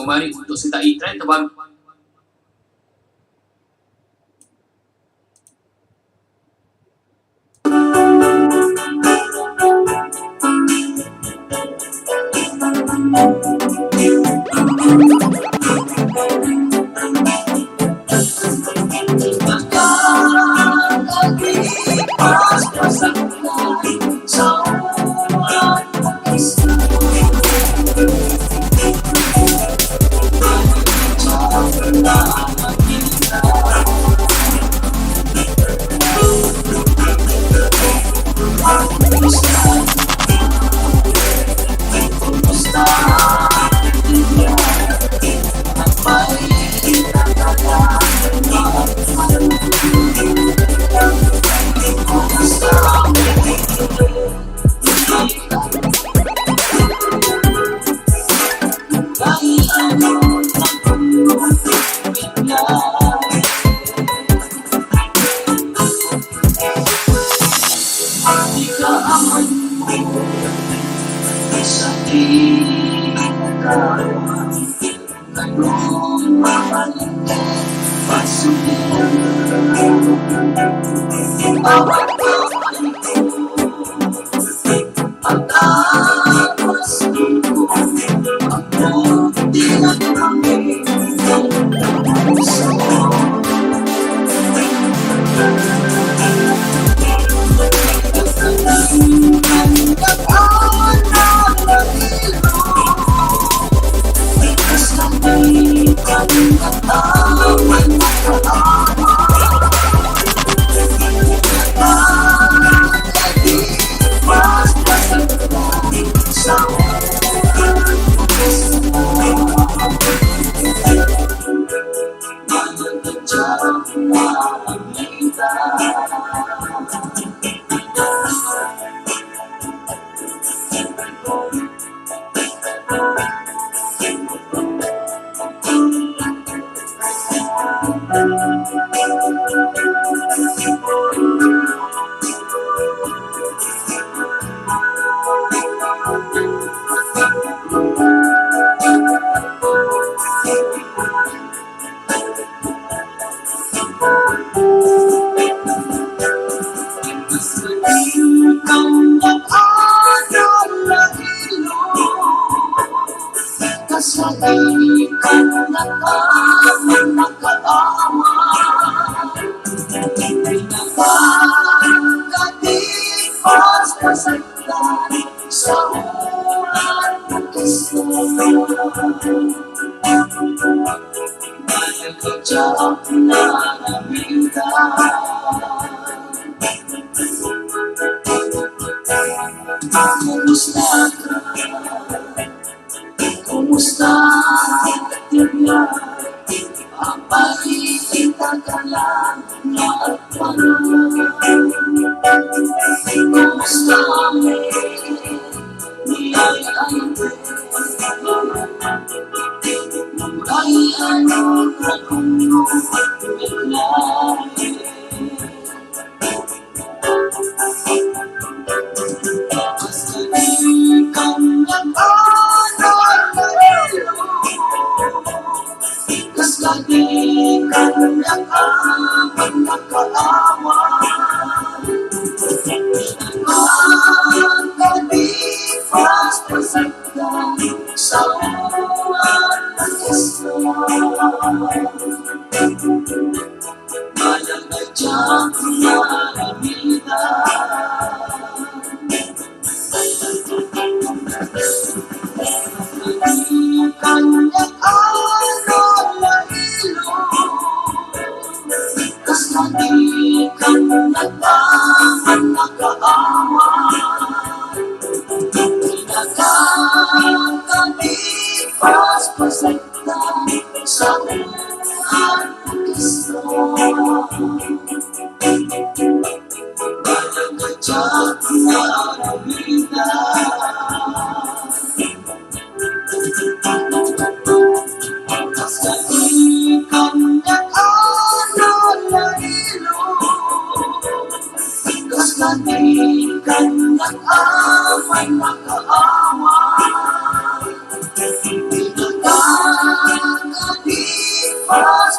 Kumari untuk kita i-try terbaru.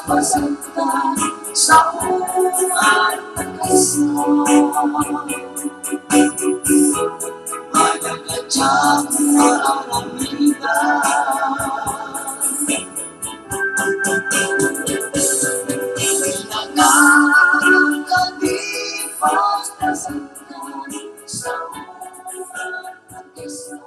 masaktan sa buwan pagkasal. Hagagad mararamitan, nakakalipas na saktan sa buwan pagkasal.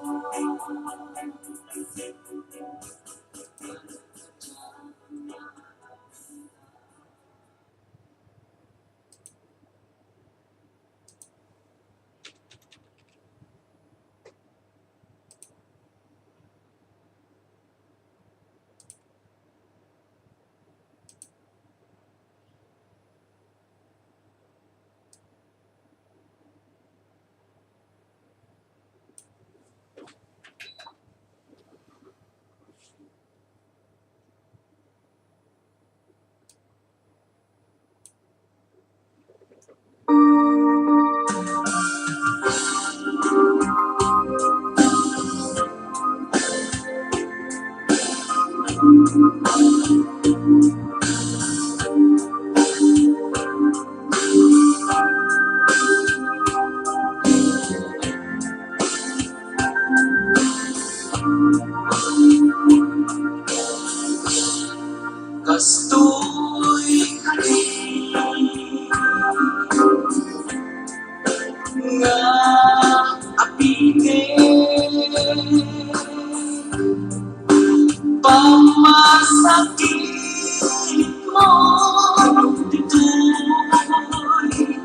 Kastoy kani nga apite, pamasakit mo dito'y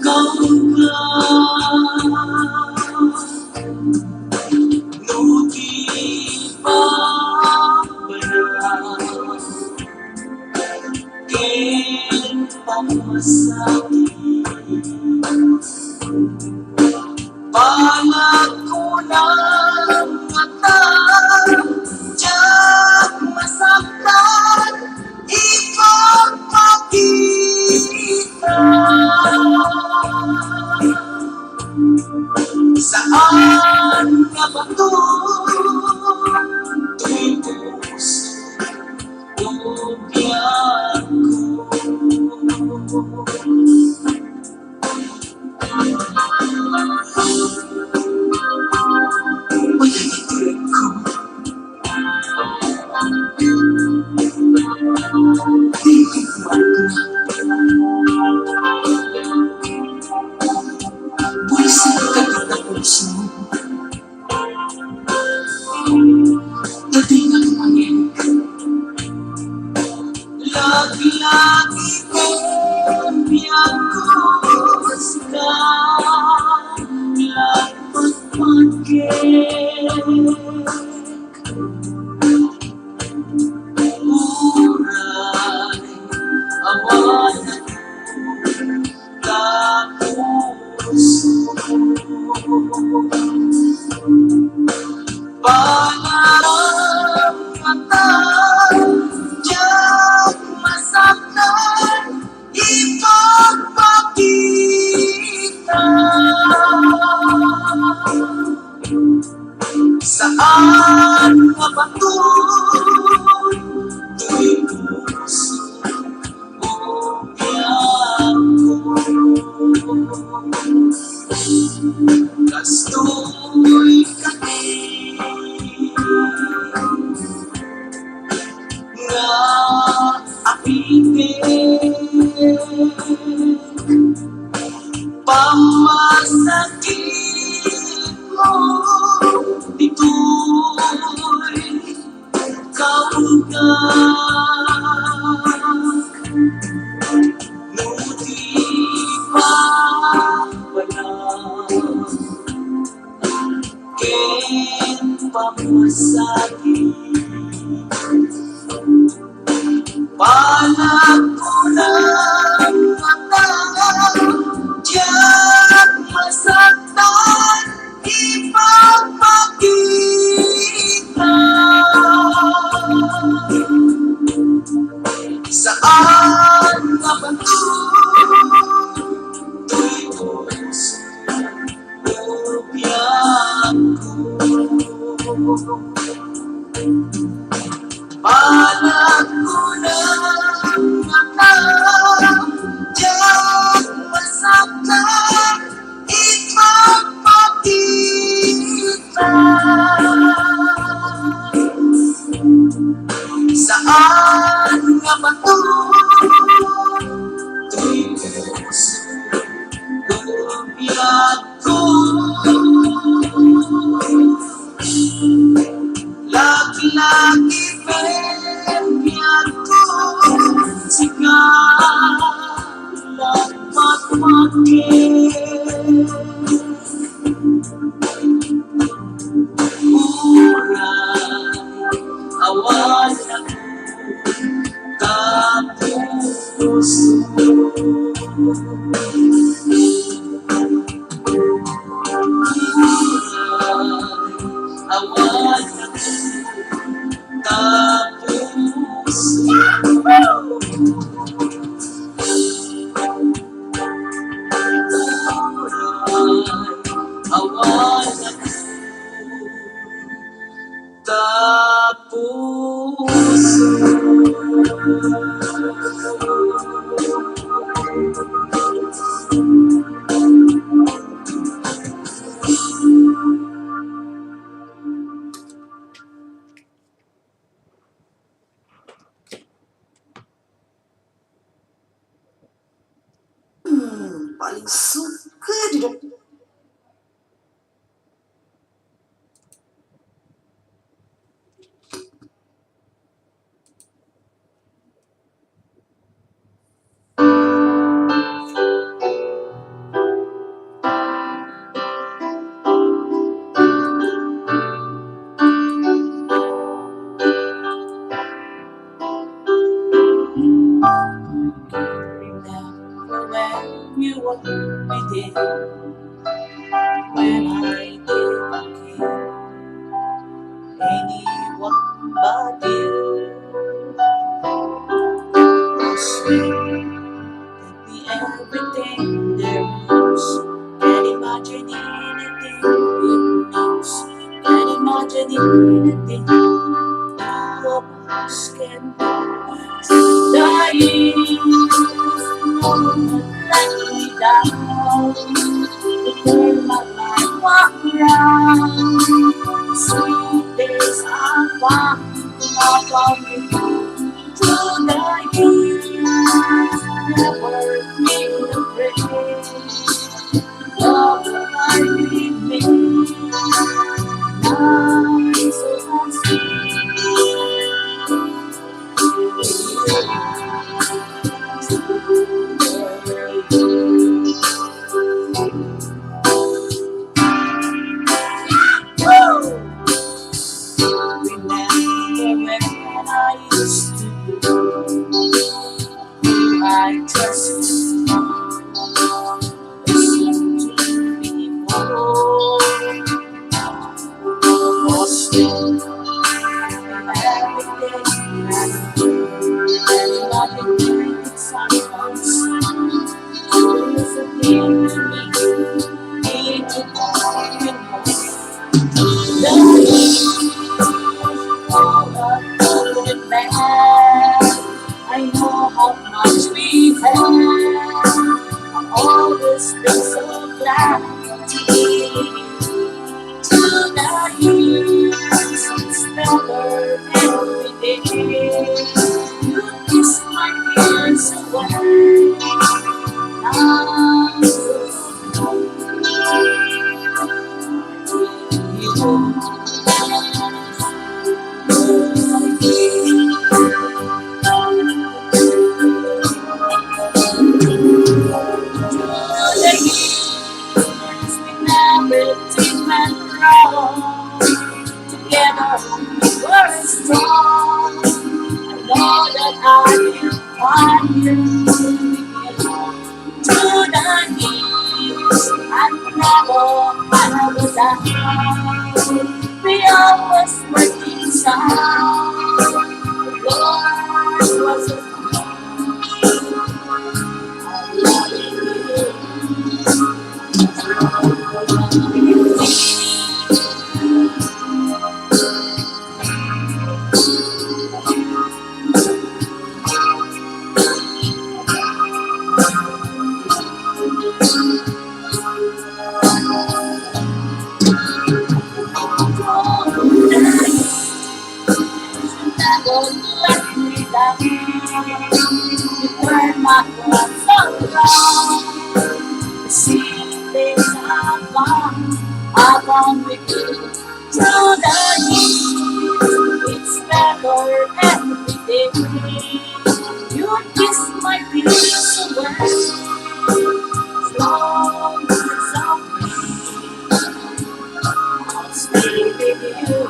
gangga. Nuti pa banal ken pamasakit, panakunang mata diyan masaktan ipagpakita. Saan ka ba to? Tuwing puso bubiyag ko. Pag-ibig ko, buwisit ka na puso, dating ang angin. Lagi-lagi kong biyagos ka, lapat magkik. Muray awan na puso, pangarang mata diyan masaktan ipagpakita. Saan ka ba doon? Tuwing puso bubiyag ko. Kastoy kani nga apite, pamasakit mo dito'y gangga. Nuti pa banal ken pamasakit, panakunang mata diyan masaktan ipagpakita. Saan ka ba tuwing puso bubiyag ko. Panakunang anything it means. Can't imagine anything all of us can do. The years let me down. It turned my life around. Sweet days are far upon me. Through the years, never been afraid. Love I leave me. Now it's so Woo! Remember when I used to I just listened to people or still every day and loving it's unknown. Always appear to me need to call you the back. I know how much we have. I've always been so glad to be to the years. It's better every day. You kiss my tears away. Now everything went wrong. Together we were strong. I know that I will find you to the years and never down. We always working sound. Lord was a don't let me down. You turn my heart around. The secrets are gone. I've gone with you through the years. It's better every day. You kiss my tears away. As long as I'll stay with you.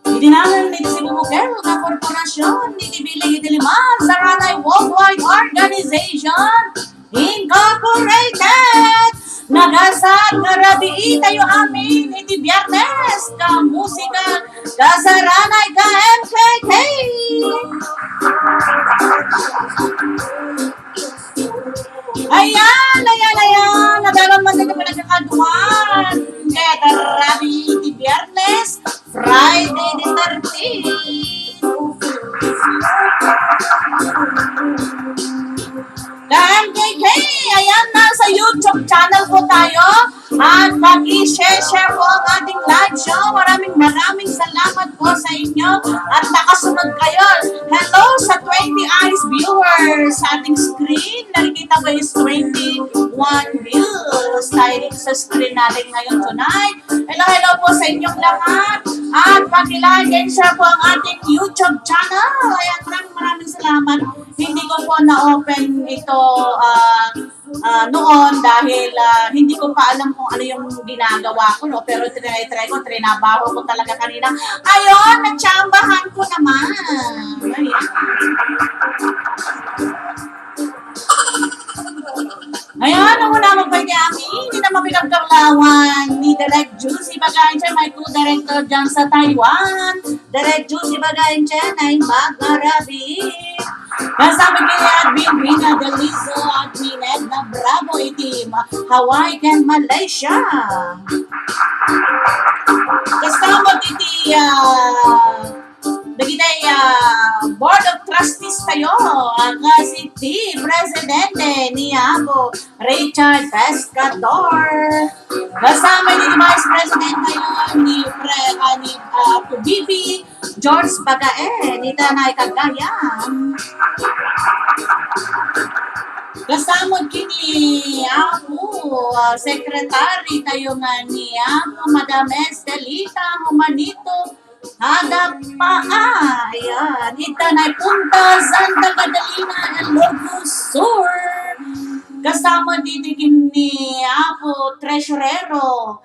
Idinalan ni si Bumugel na korporasyon ni Tibilig Itiliman sa Ranay Worldwide Organization Incorporated. Nagasad karabi tayo amin iti Biyernes ka musika ka sa Ranay ka MKK. Ayan, nadalang man tayo pinagkakaduan. Kaya karabi iti Biyernes, Friday the 13th. Ka MKK, ayan, nasa YouTube channel po tayo. at mag-i-share po ang ating live show. Maraming salamat po sa inyo at nakasunod kayo. Hello sa 20 eyes viewers sa ating screen. Nakikita ko is 21 views tayo sa screen natin ngayon tonight. Hello po sa inyong lahat. At pag-like and share po ang ating YouTube channel. Ayan, maraming salamat. Hindi ko po na-open ito noon dahil hindi ko pa alam kung ano yung ginagawa ko, no? Pero try ko, trinabaho ko talaga kanina. Ayun, natsambahan ko naman. Ayan, ang muna magpagami, hindi na mapigagkablawan ni Direct Juicy Bagayan, may co-director dyan sa Taiwan. Direct Juicy Bagayan ay mag-arabi. Kasama kaya Admin Rina Delizo at Mined na Bravo Team, Hawaii and Malaysia. Kasama diti Bagitay Board of Trustees tayo, ang City Presidente ni Apo Richard Pescador. Kasama ni Vice President tayo ni VP George Bagae, ni Tanay Cagayan. Kasama kini Apo Secretary tayo nga ni Apo Madam Estelita Humanito Hadap pa, ayan. Ita na punta Santa Catalina, Ilocos Sur. Kasama dito ni Apo Treasurero,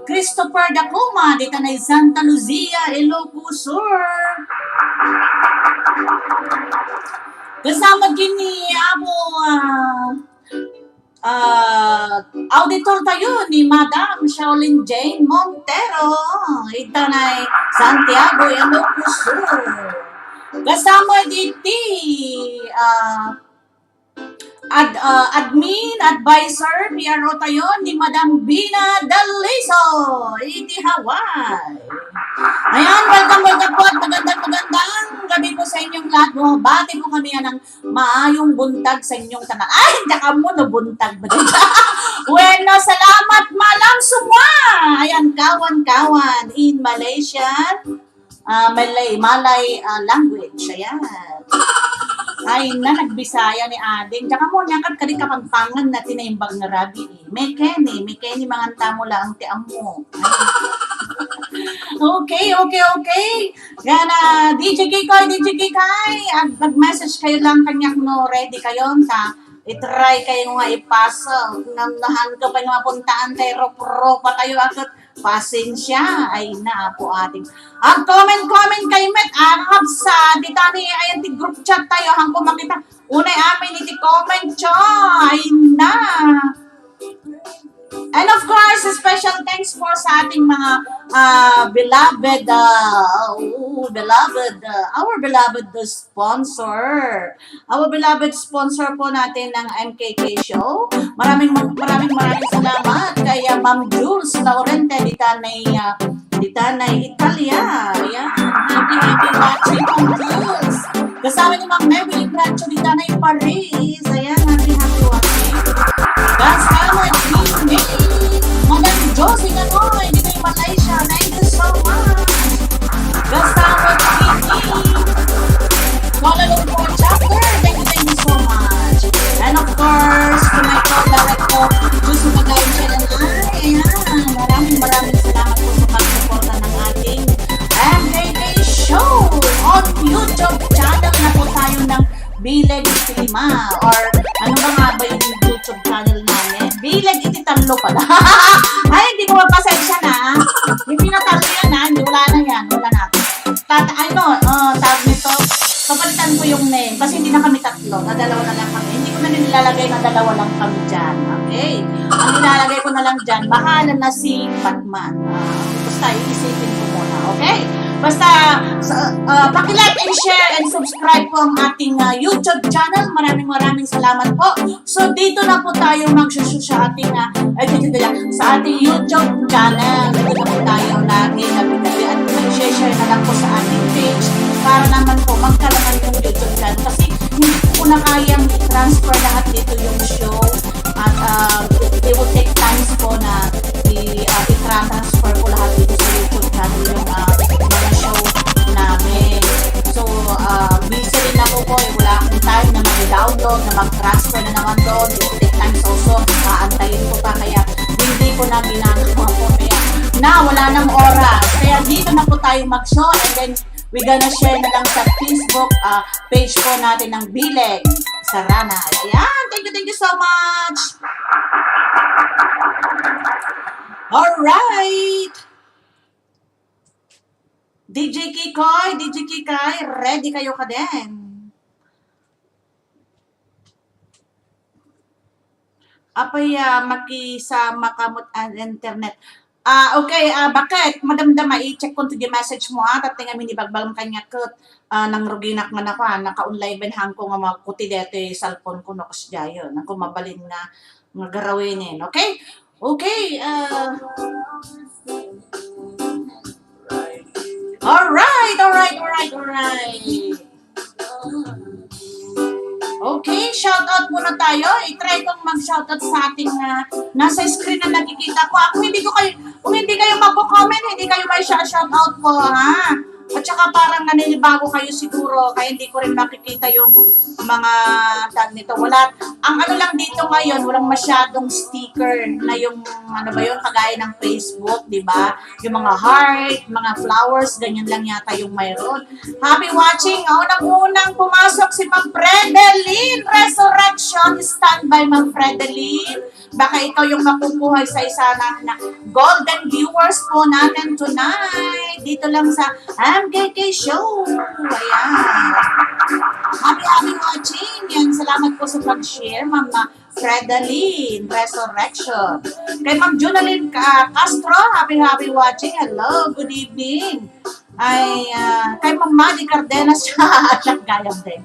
Christopher Dacuma, dito na Santa Lucia, Ilocos Sur. Kasama din ni Apo auditor tayo ni Madam Shaolin Jane Montero. Ito na Santiago, Ilocos Sur. Kasama dito admin, advisor, PRO tayo ni Madam Bina Daliso, iti Hawaii. Ayan, welcome po at magandang gabi po sa inyong lahat. Bati po kami ng maayong buntag sa inyong tanan. Ay, tsaka mo na buntag ba dito? Bueno, salamat malam sumwa. Ayan, kawan-kawan in Malaysian, Malay language. Ayan. Ay na, nagbisaya ni Ading. Tsaka mo, nyakat ka rin kapagpangan na tinaimbang na rabi. May Kenny mga tamo lang ti amo. Okay. Gana, DJ Kikay, mag-message kayo lang kanyak no, ready kayo, ta. I-try kayo nga ipasa. Nahan ka pa yung mapuntaan tayo, ropa tayo agad. Pasensya ay na po ating. Ang comment kay Met ahab sa ditani ayan ti group chat tayo hanggang makita. Unay amin iti comment cho ay na. And of course, special thanks for sa ating mga beloved sponsor. Our beloved sponsor po natin ng MKK Show. Maraming salamat kay Ma'am Jules Laurente Ditanay Italia. Ayan. Happy watching Ma'am Jules. Kasama ni Ma'am Mary Bracho Ditanay Paris. Ayan, happy watching. Kasama ni Madam Josie Ganoy, dito yung Malaysia. Thank you so much. Kasama ni Kuala Lumpur chapter. Thank you so much. And of course, to my co-director, Juicy Bagayan Channel. Ayan, maraming salamat po sa pag-suporta ng ating MKK Show on YouTube channel na po tayo ng Bileg Cinema or ano ba ba yung YouTube channel namin? Bileg Ititalo pala. Ay, hindi ko mapasensya na. Hindi na talo yan ha. Wala na yan. Wala na. Tawag nito. Papalitan ko yung name kasi hindi na kami tatlo. Dalawa na lang kami. Hindi ko na nilalagay na dalawa lang kami dyan. Okay? Ang nilalagay ko na lang dyan, bahala na si Batman. Basta iisipin ko muna. Okay? Basta, paki-like and share and subscribe po ang ating YouTube channel. Maraming salamat po. So, dito na po tayo magsusu sa ating YouTube channel. Dito na po tayo lagi gabi-gabi at mag-share na lang po sa ating page para naman po magkaroon yung YouTube channel. Kasi hindi ko na kayang transfer lahat dito yung show. At it will take times po na i-transfer ko lahat dito sa YouTube channel yung mga show namin. So, busy rin ako po. Wala akong time na mag-download, na mag-transfer na naman doon. It will take times also. Kaantayin ko pa. Kaya hindi ko na ginagawa po. Kaya wala nang oras. Kaya dito na po tayo mag-show. And then, we're gonna share na lang sa Facebook page po natin ng Bileg sa Rana. Ayan, thank you so much. Alright. DJ Kikoy, ready kayo ka din. Apay makisama kamot ang internet. Okay, bakit? Madamdama, i-check ko the message mo tapos nga minibagbalam kanya kat nang ruginak man ako, naka-online ben hang ko nga makuti dete cellphone ko nokas jayon. Nang kumabalin nga garawin okay? Okay, Alright. Okay, shoutout muna tayo. I-try kong mag-shoutout sa ating nasa screen na nakikita ko. Kung hindi kayo magko-comment, hindi kayo may shoutout po, ha? At saka parang naninibago kayo siguro, kaya hindi ko rin makikita yung mga tag nito. Ang ano lang dito ngayon, walang masyadong sticker na yung, kagaya ng Facebook, di ba? Yung mga heart, mga flowers, ganyan lang yata yung mayroon. Happy watching! Unang pumasok si Ma'am Fredeline Resurrection. Standby, Ma'am Fredeline. Baka ikaw yung makukuha sa isa na golden viewers po natin tonight. Dito lang sa MKK Show. Ayan. Happy watching. Yan. Salamat po sa pag-share, Ma'am Fredeline Resurrection. Kay Ma'am Junaline Castro, happy watching. Hello, good evening. Kay Ma'am Madi Cardenas, siya gayang din.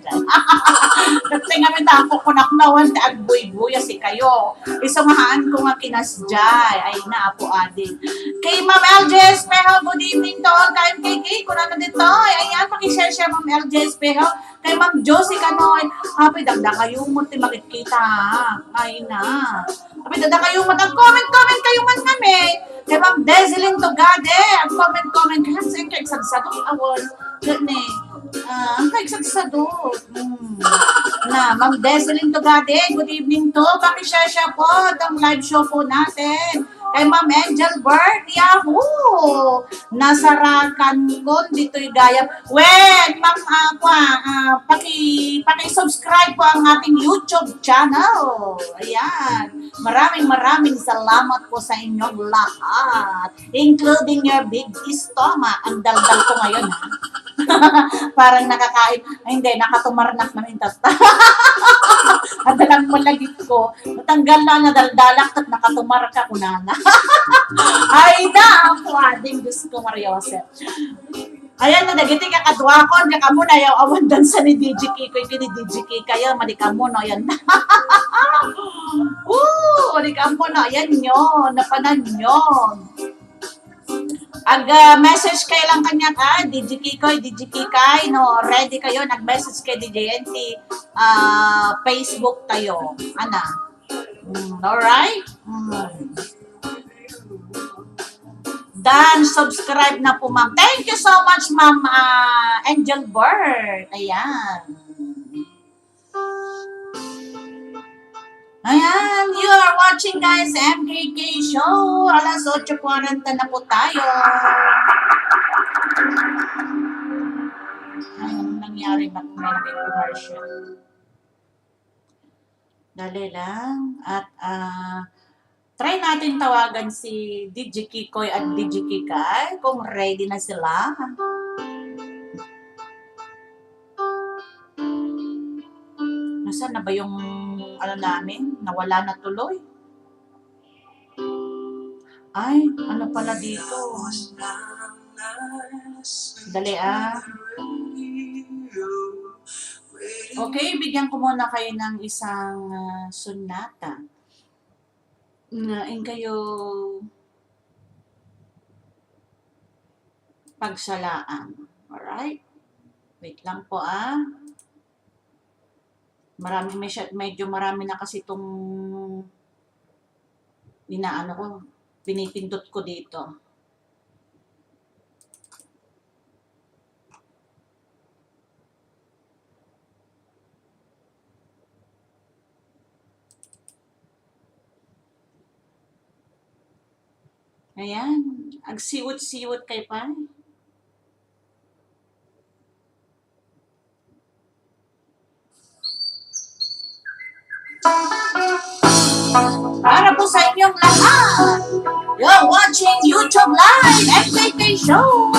Kasi nga may tako ko naknawan, agbuy-buya si kayo. Isamahaan ko nga kinasjay. Ay, naapo adin. Kay Ma'am LJ Espejo, good evening to all. Kay MKK, kung ano dito. Ayan, pakishare Ma'am LJ Espejo. Kay Ma'am Josie Canoy, happy dagda kayo mo, makikita. Ay na. Happy dagda kayo mo, comment kayo man kami. Kay Ma'am Desilin Tugade, ang comment kasi kaigsagsado awol. Gani. Ang kaigsagsado. Ma'am Desilin Tugade, good evening to. Pakishare po itong live show po natin. Kay Ma'am Angel Bird, yahoo! Nasarakan ko dito'y gayam. Ma'am, paki-subscribe po ang ating YouTube channel. Ayan. Maraming salamat po sa inyong lahat. Including your big stomach. Ang daldal ko ngayon, ha? Parang nakakain. Hindi, nakatumarnak na rin tasta. Adalang malagit ko. Matanggal na nadaldalak at nakatumar ka kunana. Ay na, ako ading Diyos ko, Mariose. Ayan na, nagiti ka kadwa ko. Niya ka muna, yung awan dan sa ni DJ Kiko. Yung ni DJ Kiko, kayo, malika mo, no? Ayan na. Malika mo, no? Ayan yun, napanan yun. Message kayo lang kanya ka, DJ Kikay, no, ready kayo, nag-message kay DJ NT, Facebook kayo, alright? Dan, subscribe na po, ma'am. Thank you so much, Ma'am Angel Bird. Ayan, you are watching guys, MKK Show. Alas 8:40 na po tayo. Anong nangyari? Ba't may commercial? Dali lang. At try natin tawagan si DJ Kikoy at DJ Kikay kung ready na sila. Nasaan na ba yung namin? Nawala na tuloy. Ay, ano pala dito? Dali Okay, bigyan ko muna kayo ng isang sunata. Ngayon kayo pagsalaan. Alright? Wait lang po medyo marami na kasi itong Inaano ko, pinipindot ko dito. Ayan, agsiwot-siwot kay Pai. Para po sa inyong lahat, you're watching YouTube Live MKK Show.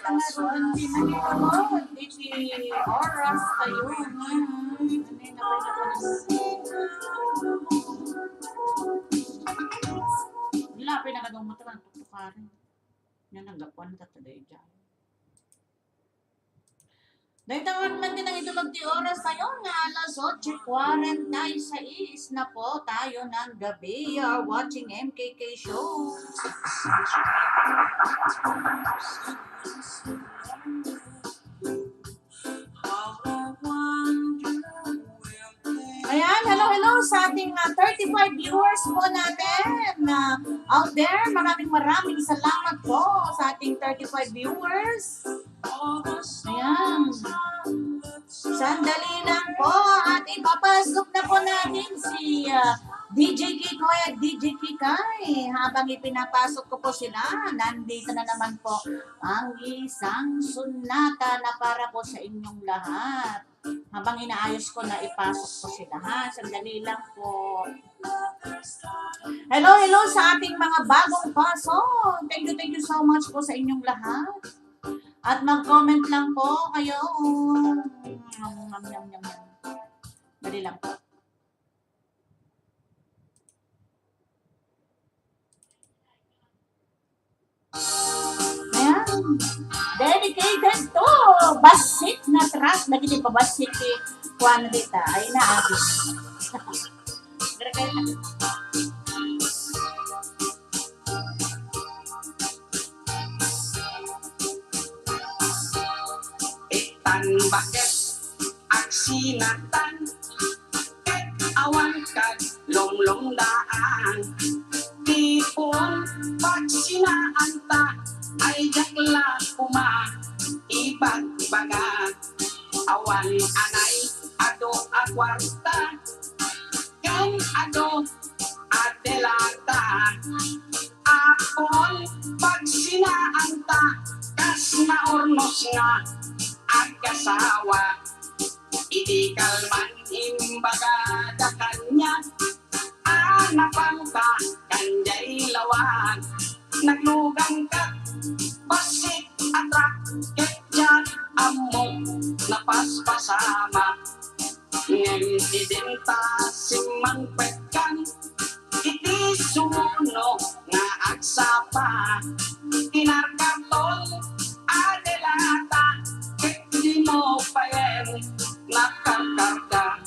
ka na ron, hindi na nilunod. Hindi oras kayo. Hindi na wala, pinakadong mo ito ng tuktukarin. Yan, naggapuan na tataday dyan. Dahil tawag man din ang itulog di oras tayo na alas 8:46 na po tayo ng gabi. You are watching MKK Show. Ayan, hello sa ating 35 viewers po natin out there. Maraming salamat po sa ating 35 viewers. Ayan. Sandali lang po at ipapasok na po natin si DJ Kikoy at DJ Kikay. Habang ipinapasok ko po sila, nandito na naman po ang isang sunata na para po sa inyong lahat. Habang inaayos ko na ipasok po sila ha. Sandali lang po. Hello sa ating mga bagong pasok. Thank you so much po sa inyong lahat. At mag-comment lang po kayo. Dali lang po. Ayan. Dedicated to basit na track. Nagiging pa basit kuwan dita. Ay naabis. Bakit ang sinatan ket awan kag lomlom daan tipon pag sinaanta ay jakla kuma ibag bagat awan anay ado akwarta ken ado adelata apon pag sinaanta kas naornos nga agkasawa idikal man imbaga da kanya anapang ka kanjay lawan naglugang ka basit atrak ketjat amok napaspasama ngem identa simang petkan iti suno nga agsapa tinarkatol adelata di mo payen nakarkarga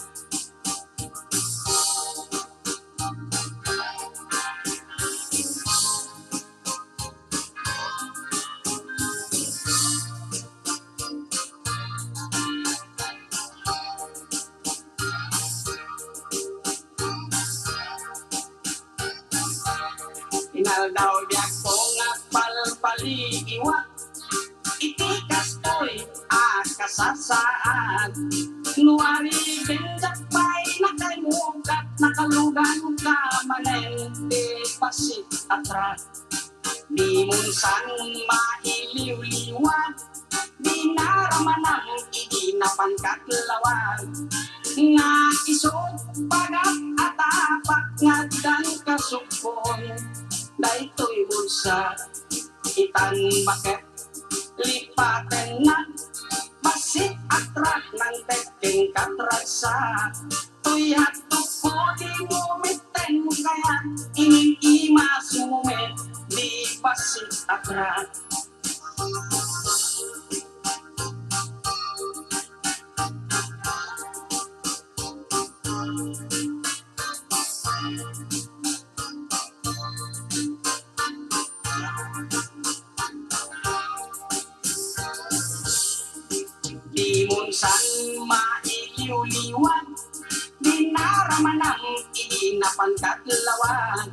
inaldaw diyak ko nga palpaliiwak iti kastoy kasasaan nuari bendak bay nakaimukat nakalugan ka manente pasit atrat di munsan mailiw-liwag di naramanang idinapan katlawag nga isod pagat atapak nga dan kasukon daytoy bulsa itan bakit lipaten na basit atrak ng teking katrasa tuyat tupo di mumiten kaya iniimas mumit di basit atrak di munsan mailiw-liwan di naramanang idinapan katlawan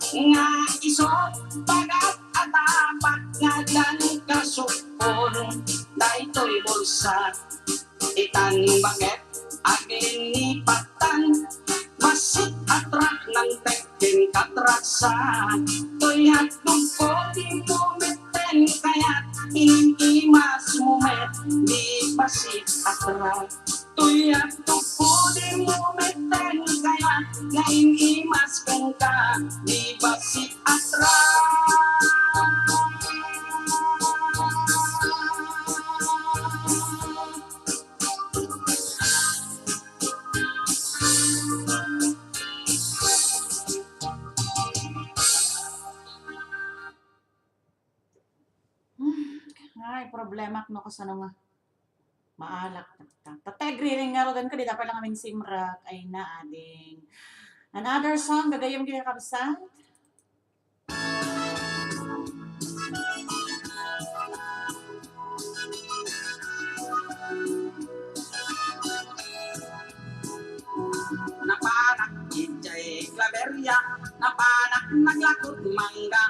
nga isot pagat atapak nga dan kasukon daytoy bulsa itan bakit aglilipatan basit atrak ng teking katraksa tuyat tungko di mumiten kaya inimas mumet di basit atrak tuyat tungko di mumiten kaya nga inimas ka di basit atrak problema no kasano nga maalak tatagri nga rodan ka di dapat lang aming simrak ay naading. Another song gagayom gina kabsa. Napanak ijay klaberya, napanak naglakot mangga,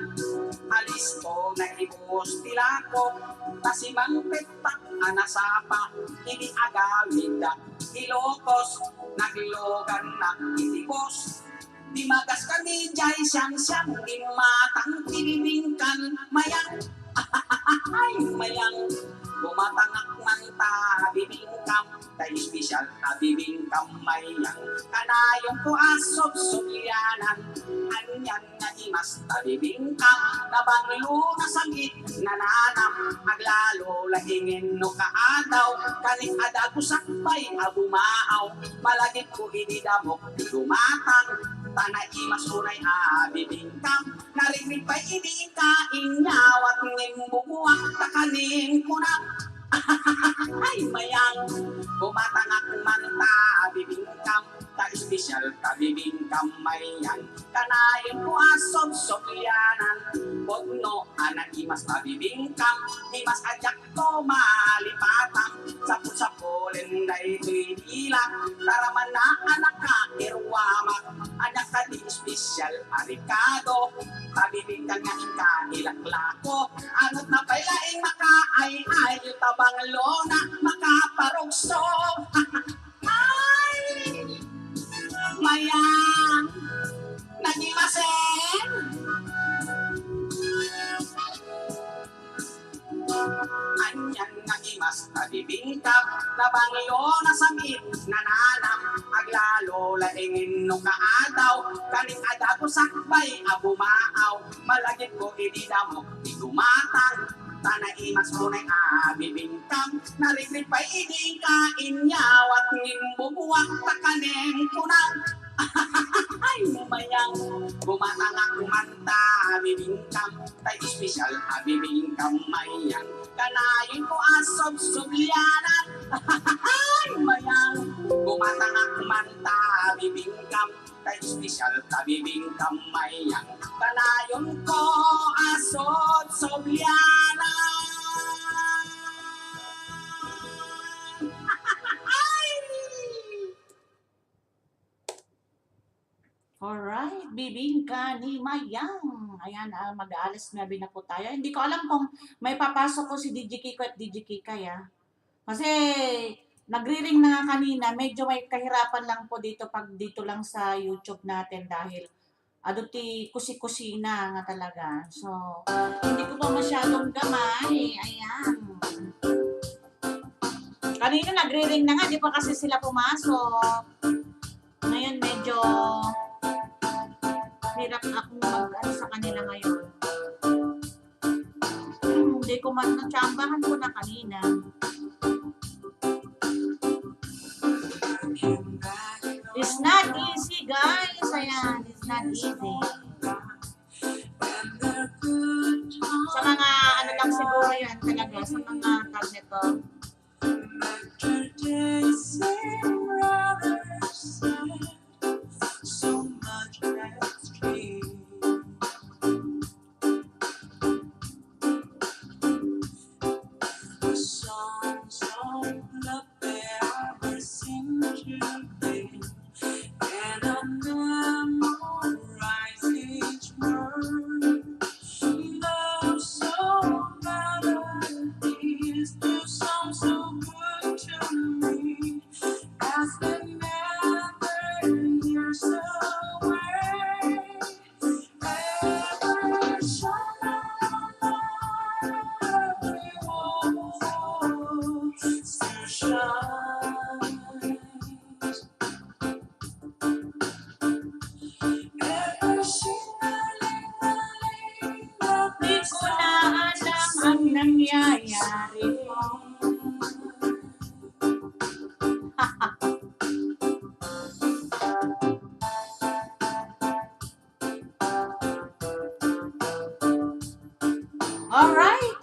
alis ko na ibus tilako, tasimang petak anasapa, ini agawida, ilokos, naglogan na itikos, di magas kami jay siyang di matang pinibingkan, mayang, ay mayang, bumatangak man tabibingkam, tay espesyal tabibingkam mayang, kanayong ko asob sumyanan, anyan nga imas tabibingkam, nabanglo na sagit, nananam, aglalo lahingin no kaadaw, kaning ada ko sakbay abumaaw, malagit ko ididamok, dumatang, tanay imas unay abibingkam, narinig pa idikain nyawat nging bubuwak takaning kunang, ay mayang, bumatangak man tabibingkam, ta espesyal tabibingkam mayang, kanayon ko asob sokyanan, bodno anak imas tabibingkam, imas ajak ko malipatang, sapu-sapulen na ito'y ilang, taraman na anak ka irwamak, anak ka di espesyal arikado, tabibingkam nga inka ilaklako, anot na pailaing makaay-ay, yung tabang lona makaparugso, ay, mayang, nagimasen, anyan nga imas tabibingkam, nabangyo na sangit, nananam, aglalo laingin nung kaadaw, kaning adago sakbay abumaaw, malagit ko ididamok, igumatang, tanay imas munay abibingkam, nariglig pa idikain nyawat ngimbubuwak takaning kunang, ay mayang, bumatangak kumanta abibingkam, tay espesyal abibingkam mayang, kanayin ko asob sugyanan, ay mayang, bumatangak kumanta abibingkam, tay espesyal abibingkam mayang, kanayon ko asob sugyanan. Alright, bibingka ni Mayang. Ayan, mag-aalis na na po tayo. Hindi ko alam kung may papasok ko si DJ Kiko at DJ Kikay, Kasi, nagri-ring na nga kanina, medyo may kahirapan lang po dito pag dito lang sa YouTube natin dahil aduti kusi-kusina nga talaga. So, hindi ko pa masyadong gamay. Ayan. Kanina nagri-ring na nga, di pa kasi sila pumasok. Ngayon medyo hirap akong mag-ano sa kanila ngayon. Hindi ko man natsambahan ko na kanina. It's not easy, guys. Ayan, it's not easy. Sa mga ano lang siguro yan talaga, sa mga tag nito. Nangyayari. Alright.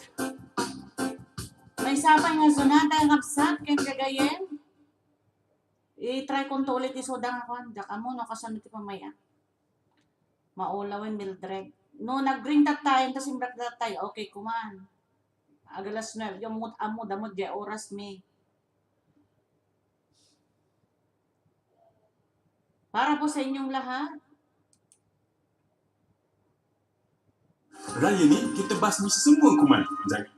gayem. I-try kong to ulit isudang ako. Daka mo, no, kasanod ti pamaya. Maulawin, Mildred. No, nag-bring that time, tas imbrak that time. Okay, kuman. Agalas 9, yung amo, damod, di oras me. Para po sa inyong lahat. Raya ni, kita basmi semua kuman. Jangan.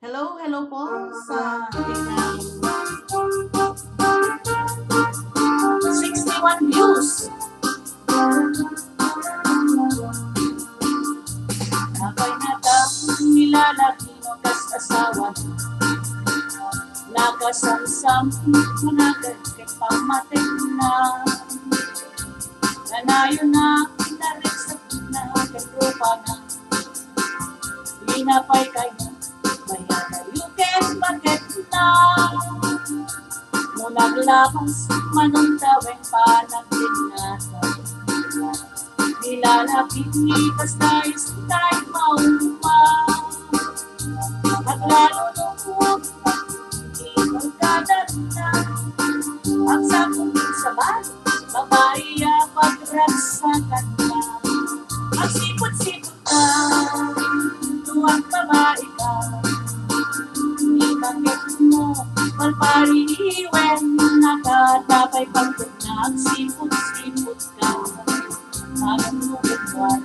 Hello po sa ating 61 views. Ako'y natang nilalaki mo kas-asawa, nakasamsam managad kay pamating na, nanayo na kinarik sa pinagagrupa na, linapay kayo. Mayana you can bakit na mo naglakas manuntaweng panaginatan nilalapit ngitas tayo sa tayo mauma at lalo nung huwag hindi magkadala ang sakong sabay babae pagraksakan na ang sipot-sipot ka tuwang babae ka bakit mo malpariwen nakatapay pagkat nagsipot-sipot ka magmumugwan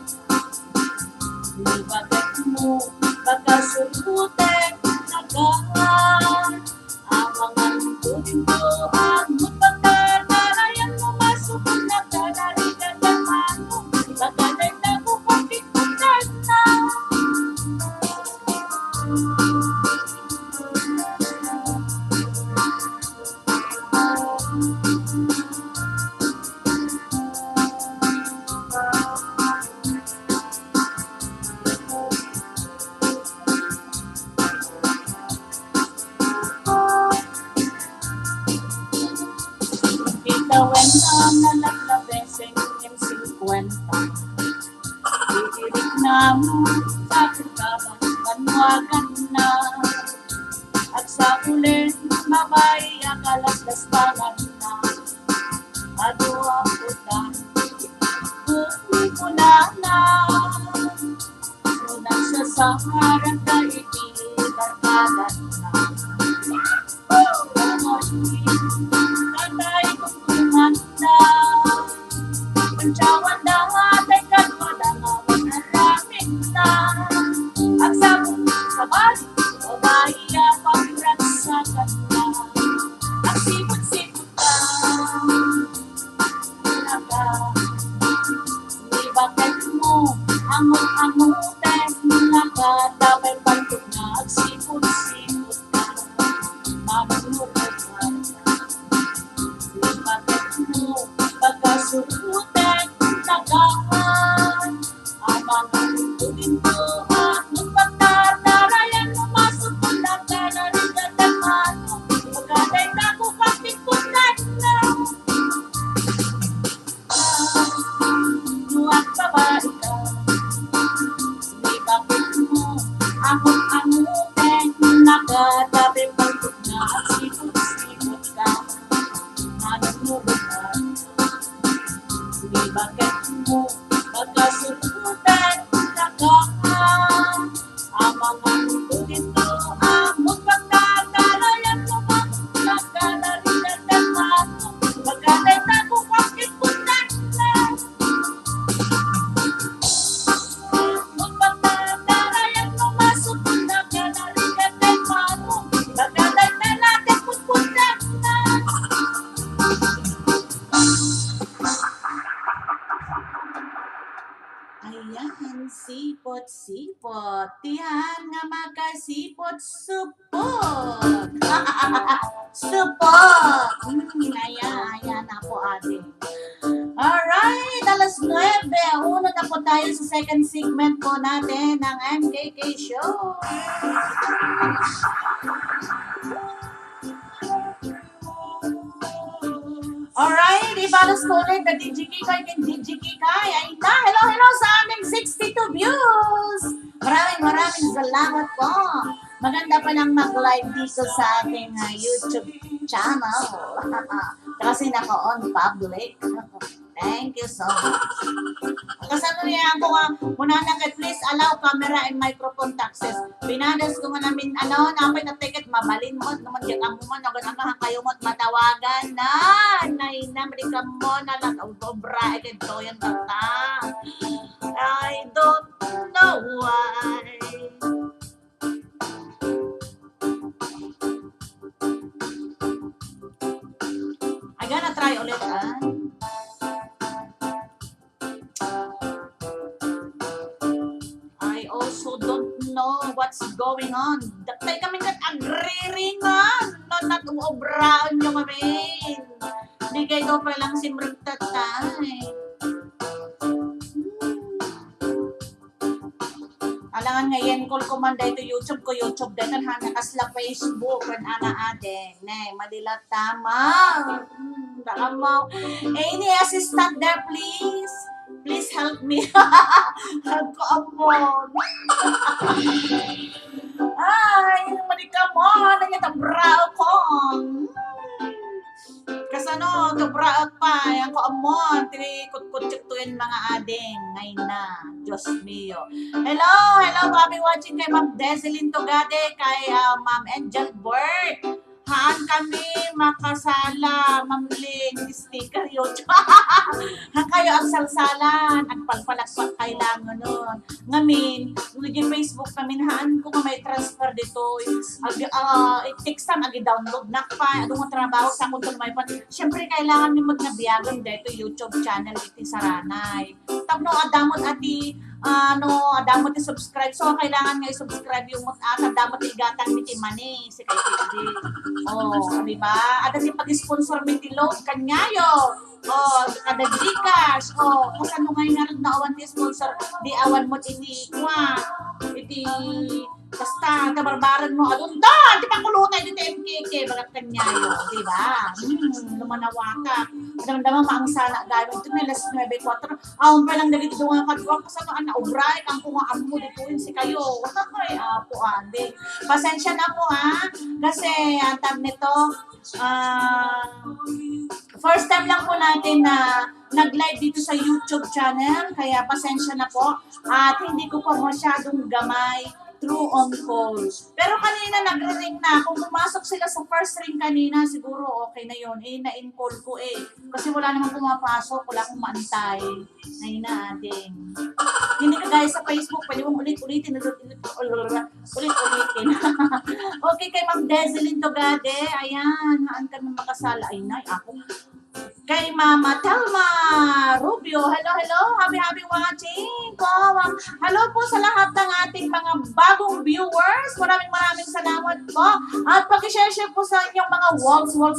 bakit mo pagkasuluten nagaan ang mga tutin ko ang magpagkatarayan mo masukot na kanarigan ng ano pagkatay na kupapikutan na Itawen na nalaglabeseng M50 iirik na mo sa tukaban banwagan na at sa ulit mabay akalaslaspangan na adwa putan kumikula na unang sa saharang kaibigarkadan na katay kukungan na Pancawan na atay kadwalangawan na raming na ang sabong sabay babae pagraksakan na ang sipot-sipot ka naka ni bakit mo amot-amoten nakatapay pagkot na ang sipot-sipot ka mamulot ka ni bakit mo pagkasurutan nagaan ang mga tutin ko at magpagtatarayan lumasok ko lang ka na rin gataman pagkatay na ko kapikutan na nuwag babae ka hindi bakit mo amot-amoten nakatabi pagkot na at sipot-sipot ka manunulutan di bakit mo pagkasurutan nagaan ang mga tutin ko ang magpagtatalayan lumang nagkalarinan ng mato pagkatay na ko kapikutan na magpagtatalayan lumasok nagkalarinan ng mato pagkatay na natin pupuntan na ayan, sipot-sipot. Tiyan nga makasipot-supot. Supot! Ayan na po ate. Alright, alas 9. Unod na po tayo sa second segment po natin ng MKK Show. Alright, ibalas ko ulit na DJ Kikay kay DJ Kikay. Ay na, hello sa aming 62 views. Maraming salamat po. Maganda pa lang mag-live dito sa ating YouTube channel. Kasi naka-on public. Thank you so much. Kasaluyan ko nga, muna na please allow camera and microphone access. Pinadas ko nga namin, napay na ticket, mabalin mo, naman yan ang mo, naganagahan kayo mo't matawagan na. Namarika mo, obra, ito yan tata. I don't know why. I gonna try ulit, I also don't know what's going on. Daktay kami nag-agriringan. Not uobraan nyo kami. Hindi kayo pa lang simrang tatay. Alangan ngayon, call ko man dito YouTube ko, YouTube dito, nakasla Facebook, kan ana ade. Ne, madila tama. Tama. Any assistant there, please? Please help me. Help ko amon. Ay, manika mo, nangyatabrao ko. Kasano, tabrao pa, yan ko amon, tinikot-kut to yung mga ading, ngayon na, Diyos mio. Hello, kami watching kay Ma'am Dezelyn Togade, kay Ma'am Angel Burt. Haan kami makasala, Ma'am Lynn, sticker yun. Haan kayo ang salsalan, at palpalakpak kailangan nun. Ngamin, nung Facebook kami, haan ko nga may transfer dito. I-text time, agi-download na pa. Ano nga trabaho sa akong tulmay pa. Siyempre, kailangan nyo magnabiyagan dito YouTube channel iti Saranay. Tapno, adamot ati, adamot i-subscribe. So, kailangan nga i-subscribe yung adamot i-gatang miti mani. Si kay Pidi. Diba? Ada si pag-sponsor miti load kanyayo. Kada Gcash. Kasi ano ngayon nga rin na awan ti sponsor, di awan mo tinikwa. Iti, basta, tabarbaran mo. Adun doon! Di pa kulutay dito MKK. Bagat kanyayo. Diba? Lumanawaka. Damang maang sana gawin. Ito may last 9-4. Awan pa lang dito nga katwag. Kasi ano, naubray. Kang kung amo dito yun si kayo. Ay, po, ande. Pasensya na po, ha? Kasi, ang tab nito, first time lang po natin na nag-live dito sa YouTube channel, kaya pasensya na po at hindi ko po masyadong gamay through on call. Pero kanina nagre-ring na. Kung pumasok sila sa first ring kanina, siguro okay na yun. Na-in call ko kasi wala namang pumapasok, wala akong maantay. Ngayon na ating. Hindi ka guys sa Facebook, pwede mong ulit-ulitin. Ulit-ulitin. Okay, kay Ma'am Dezelyn Togade. Ayan, haan ka nang makasala. Ay, ako. Kay Mama Telma Rubio. Hello. Happy watching po. Hello po sa lahat ng ating mga bagong viewers. Maraming salamat po. At pag-share po sa inyong mga walls nyo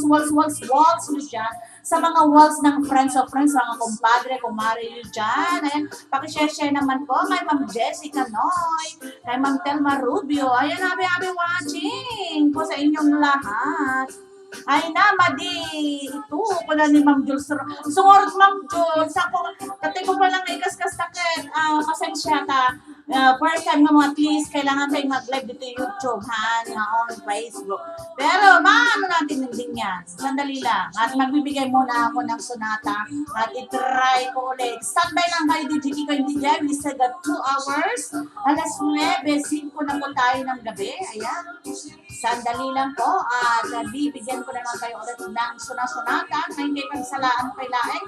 dyan. Sa mga walls ng friends of friends, mga kumpadre, kumare nyo dyan. Ayan, pag-share naman po kay Ma'am Jessica Noy, kay Ma'am Telma Rubio. Ayan, happy watching po sa inyong lahat. Ay na, madi. Ito, pala ni Ma'am Jules. Sungorot, Ma'am Jules. Ako, tatay ko palang ikas-kas takit. Pasensya ka. First time mo, at least, kailangan tayong mag-live dito YouTube, ha? On Facebook. Pero, maano natin din yan? Sandali lang. At magbibigay muna ako ng sonata. At itry ko ulit. Standby lang kayo dito. Ko hindi dyan. We said that 2 hours. Alas 9:05 na po tayo ng gabi. Ayan. Sandali lang po. At bibigyan ko naman kayo ulit ng sonata. Ngayon kayo pagsalaan kay Laeng.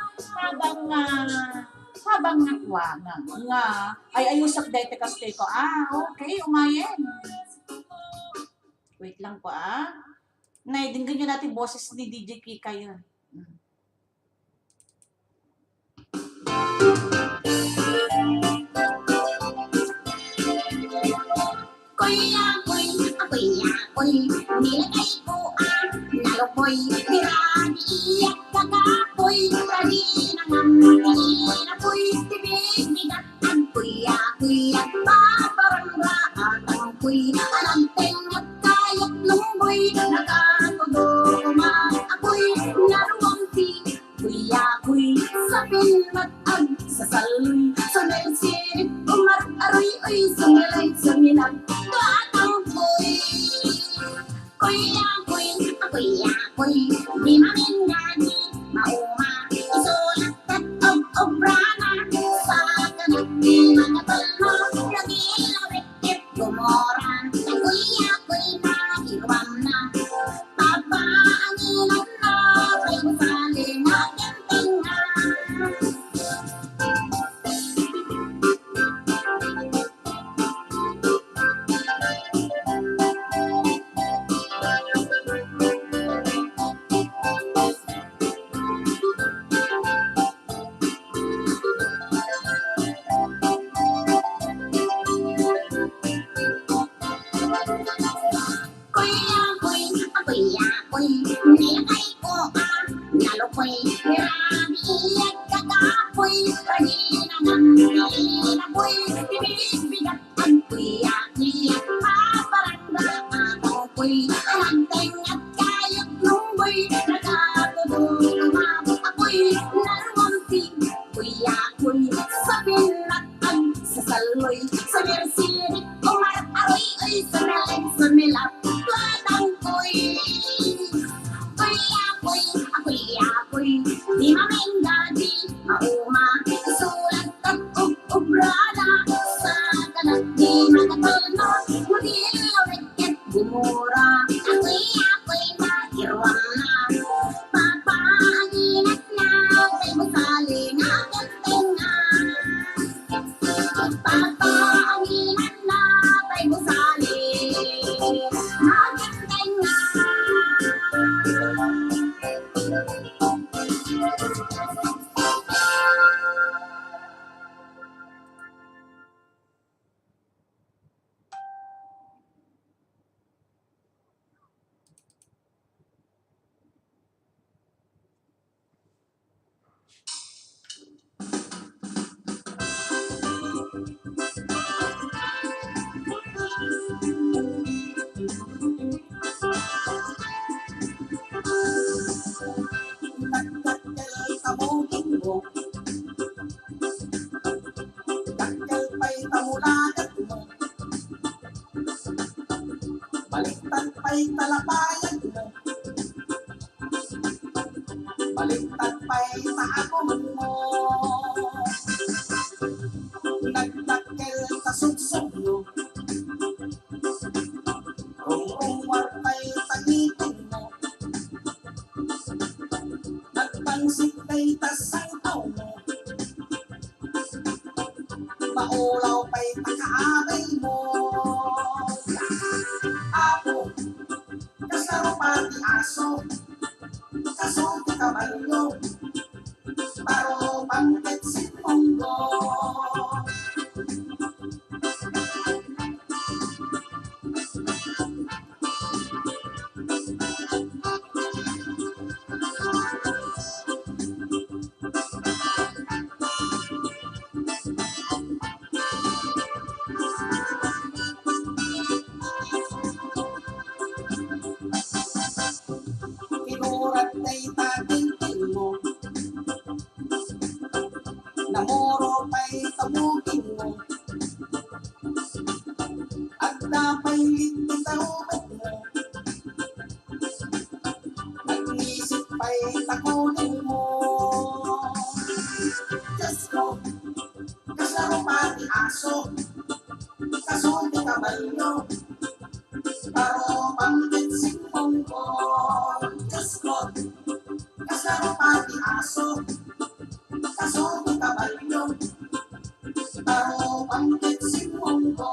Habang nakwa nga ay ayusak dito kasi ko. Okay, umayen. Wait lang po, naidinggan nyo natin boses ni DJ Kika yun. Nilagay ko nalukoy, iiyak kagapoy, rani naman inapoy, tibig bigat ang kuya, paparang ang kuy, alanteng at kayat lumboy, nakatudo kumakapoy, naruwang si ơi sumilap batang koy koy di mamin gaji mauma isulat at obrana sa kanak di mga palma lagi lawit gumoran koy na hirwam na papa ang ilan na kayo saling aking tinga. Koy, nilakay ko nalokoy, niramiyak kakapoy, kaninapoy, bibig-bigat ang kuya-kuya, paparanda ako'y, alanteng at kayot nunggoy, nagkatulong ako'y, narwamting, kuya-kuy, sa pinatag, sa saloy, sa mirsirik, umar-aroy, ay sumilap, tuwatang ko'y, di mamin gaji mauma isulat at obrana sa kanak di mga palma magilawit at gumura ako'y mahirwang na papanginat na kay busaling aking tinga papanginat na kay busaling aking tinga. Dakkel tamugin mo, dakkel pa'y tamulagat mo, baliktad pa'y talabayan mo, baliktad pa'y taakon mo, nagdakkel kasugsog mo, rung-rungwar pa'y tagitin mo, nagpangsik kay tasangtaw mo, maulaw pa'y takaabay mo. Apo, kasaro pati aso, kasunti kabalyo, paro pangkit sitmonggo. Kinurat kay tagintin mo, namoro pa'y tabugin mo, at napay lititaubat mo, nag-isip pa'y takunin mo. Diyos ko, kasaro pati aso, kasunti kabalyo, paro pangkitsing monggo. Diyos ko, kasaro pati aso, kasunti kabalyo, paro pangkitsing monggo.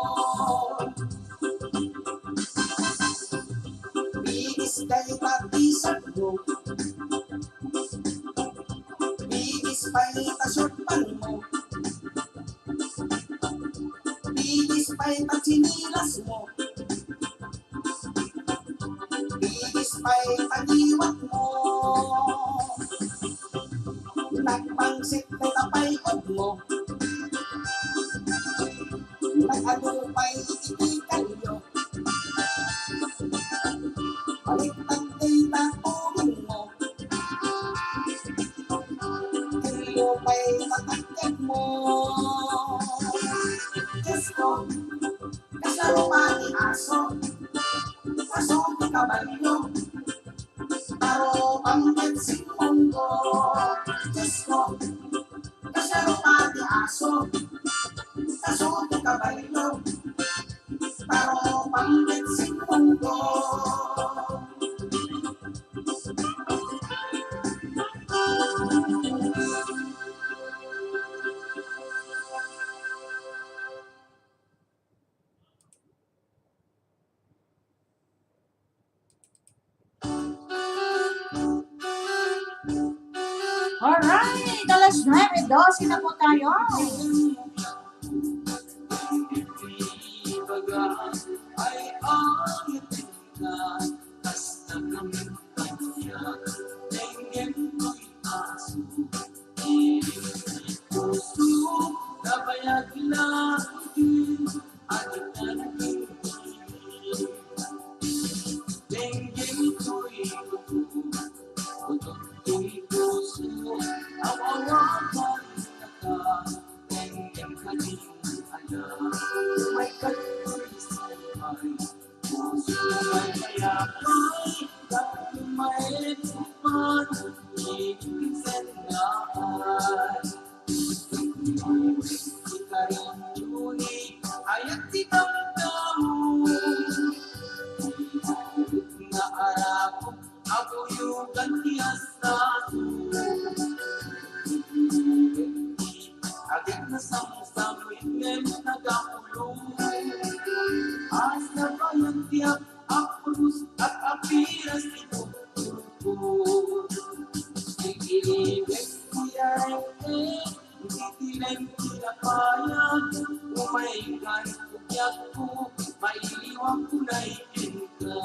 Bigis kay tatisag mo, bigis pa'y tasyotpan mo, bigis pa'y tatsinilas mo, bigis pa'y tagiwat mo, nagpangsik kay tapayod mo, nag-alupay ikikalyo, baliktad kay tatungin mo, kilyo pa'y tatakyan mo. Diyos ko, kasaro pati aso, kaso di kabalyo, paro panggit si Munggo. Diyos ko, kasaro pati aso, kaso di kabalyo, paro panggit si Munggo. Alright, alas 9:12 na po tayo. Ay ang itingan, basta kami kanya, tingin ko'y aso, puso, nabayag lagi, at itanagin, tingin ko'y uto'y puso, ang awakan naka, tingin kanin alam, may kato'y sabay, puso may kayakay, dahil may tupan, iibigin nga ay. Ika rin yuni, aya't tinamdamo, na arako, ako yung gantias taso. Agad na samsamit ngayon nagakulong, asa ba yung tiyak, apurus at apiras nito. Ikilibig siya rin hindi lang kinapayag, umaikan kukyak ko, mailiwang kulay ka.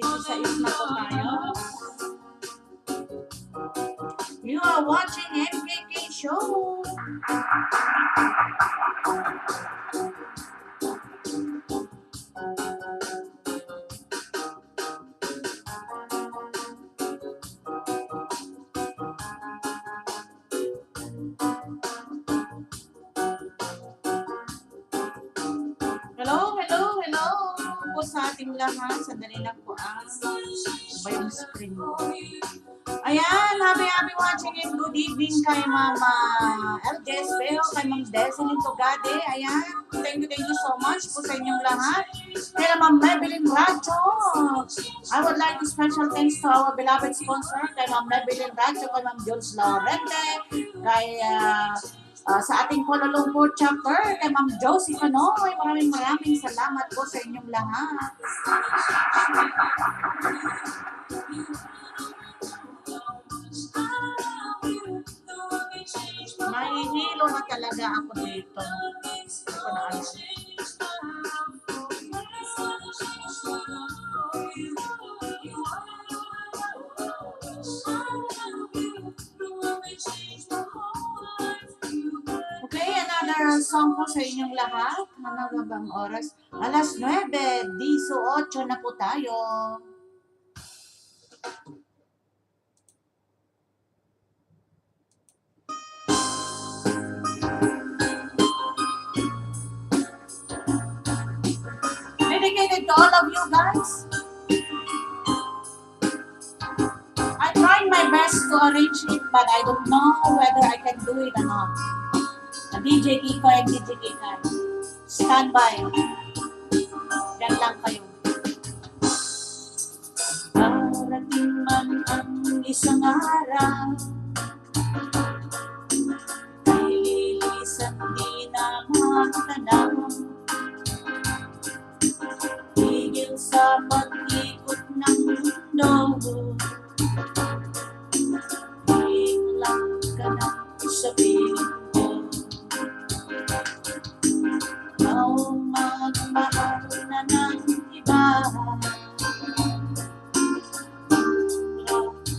16 na po tayo. You are watching MKK Show. Hello po sa ating lahat. Sandali lang po ba yung screen ko. Ayan, happy watching and good evening kay Mama LJS Beo, kay Ma'am Deselin Tugade. Ayan, thank you so much po sa inyong lahat. Kay Ma'am Maybelline Racho. I would like to special thanks to our beloved sponsor, kay Ma'am Maybelline Racho, kay Ma'am Jules Laurente, kay sa ating Kuala Lumpur chapter, kay Ma'am Josie Canoy. Maraming salamat po sa inyong lahat. Mahihilo na talaga ako dito. Hindi ko na alam. Okay, another song po sa inyong lahat. Ano ba bang oras? Alas 9:18 na po tayo. Dedicated to all of you guys. I tried my best to arrange it, but I don't know whether I can do it or not. DJ Kiko and DJ Kika. Stand by. Diyan lang kayo. Darating man ang isang araw, ay lilisan di na magtanaw. Tigil sa pag-ikot ng mundo, biglang ka na sabihin ko, ikaw magmahal na ng iba.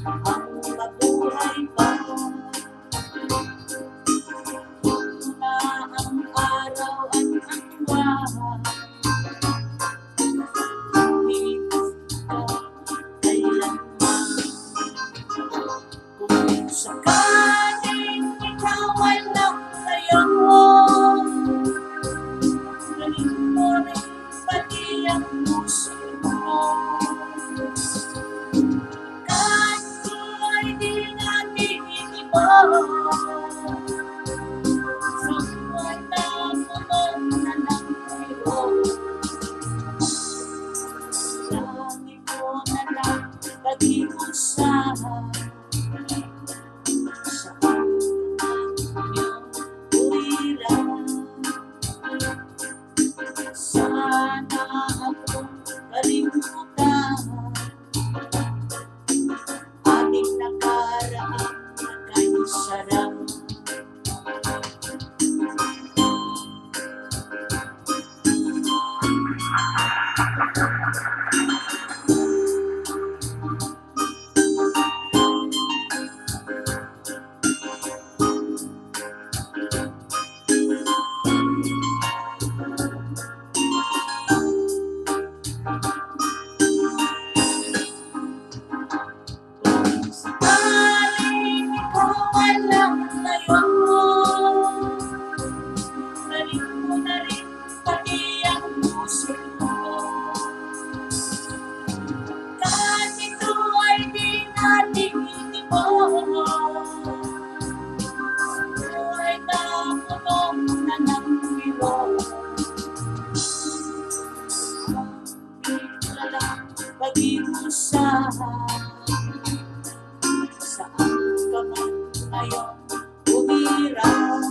Ang mabuhay pa na ang araw at ang buwan. Kung sakaling ikaw ay nagsayaw, galing mo rin pati ang puso mo. Kahit buhay di natin iniba, sa buhay na puno na ng biro. Lagi ko na lang pag-iusahan, saan iyong uwiran. Sana akong kalimutan ating nakaraan na kay sarap. Sakaling ikaw ay nagsayaw, galing mo na rin pati ang puso mo. Kahit ito ay di natin itibon, buhay na puno na ng biro. Bigla lang pag-iusahan, saan ka man ngayon umirang.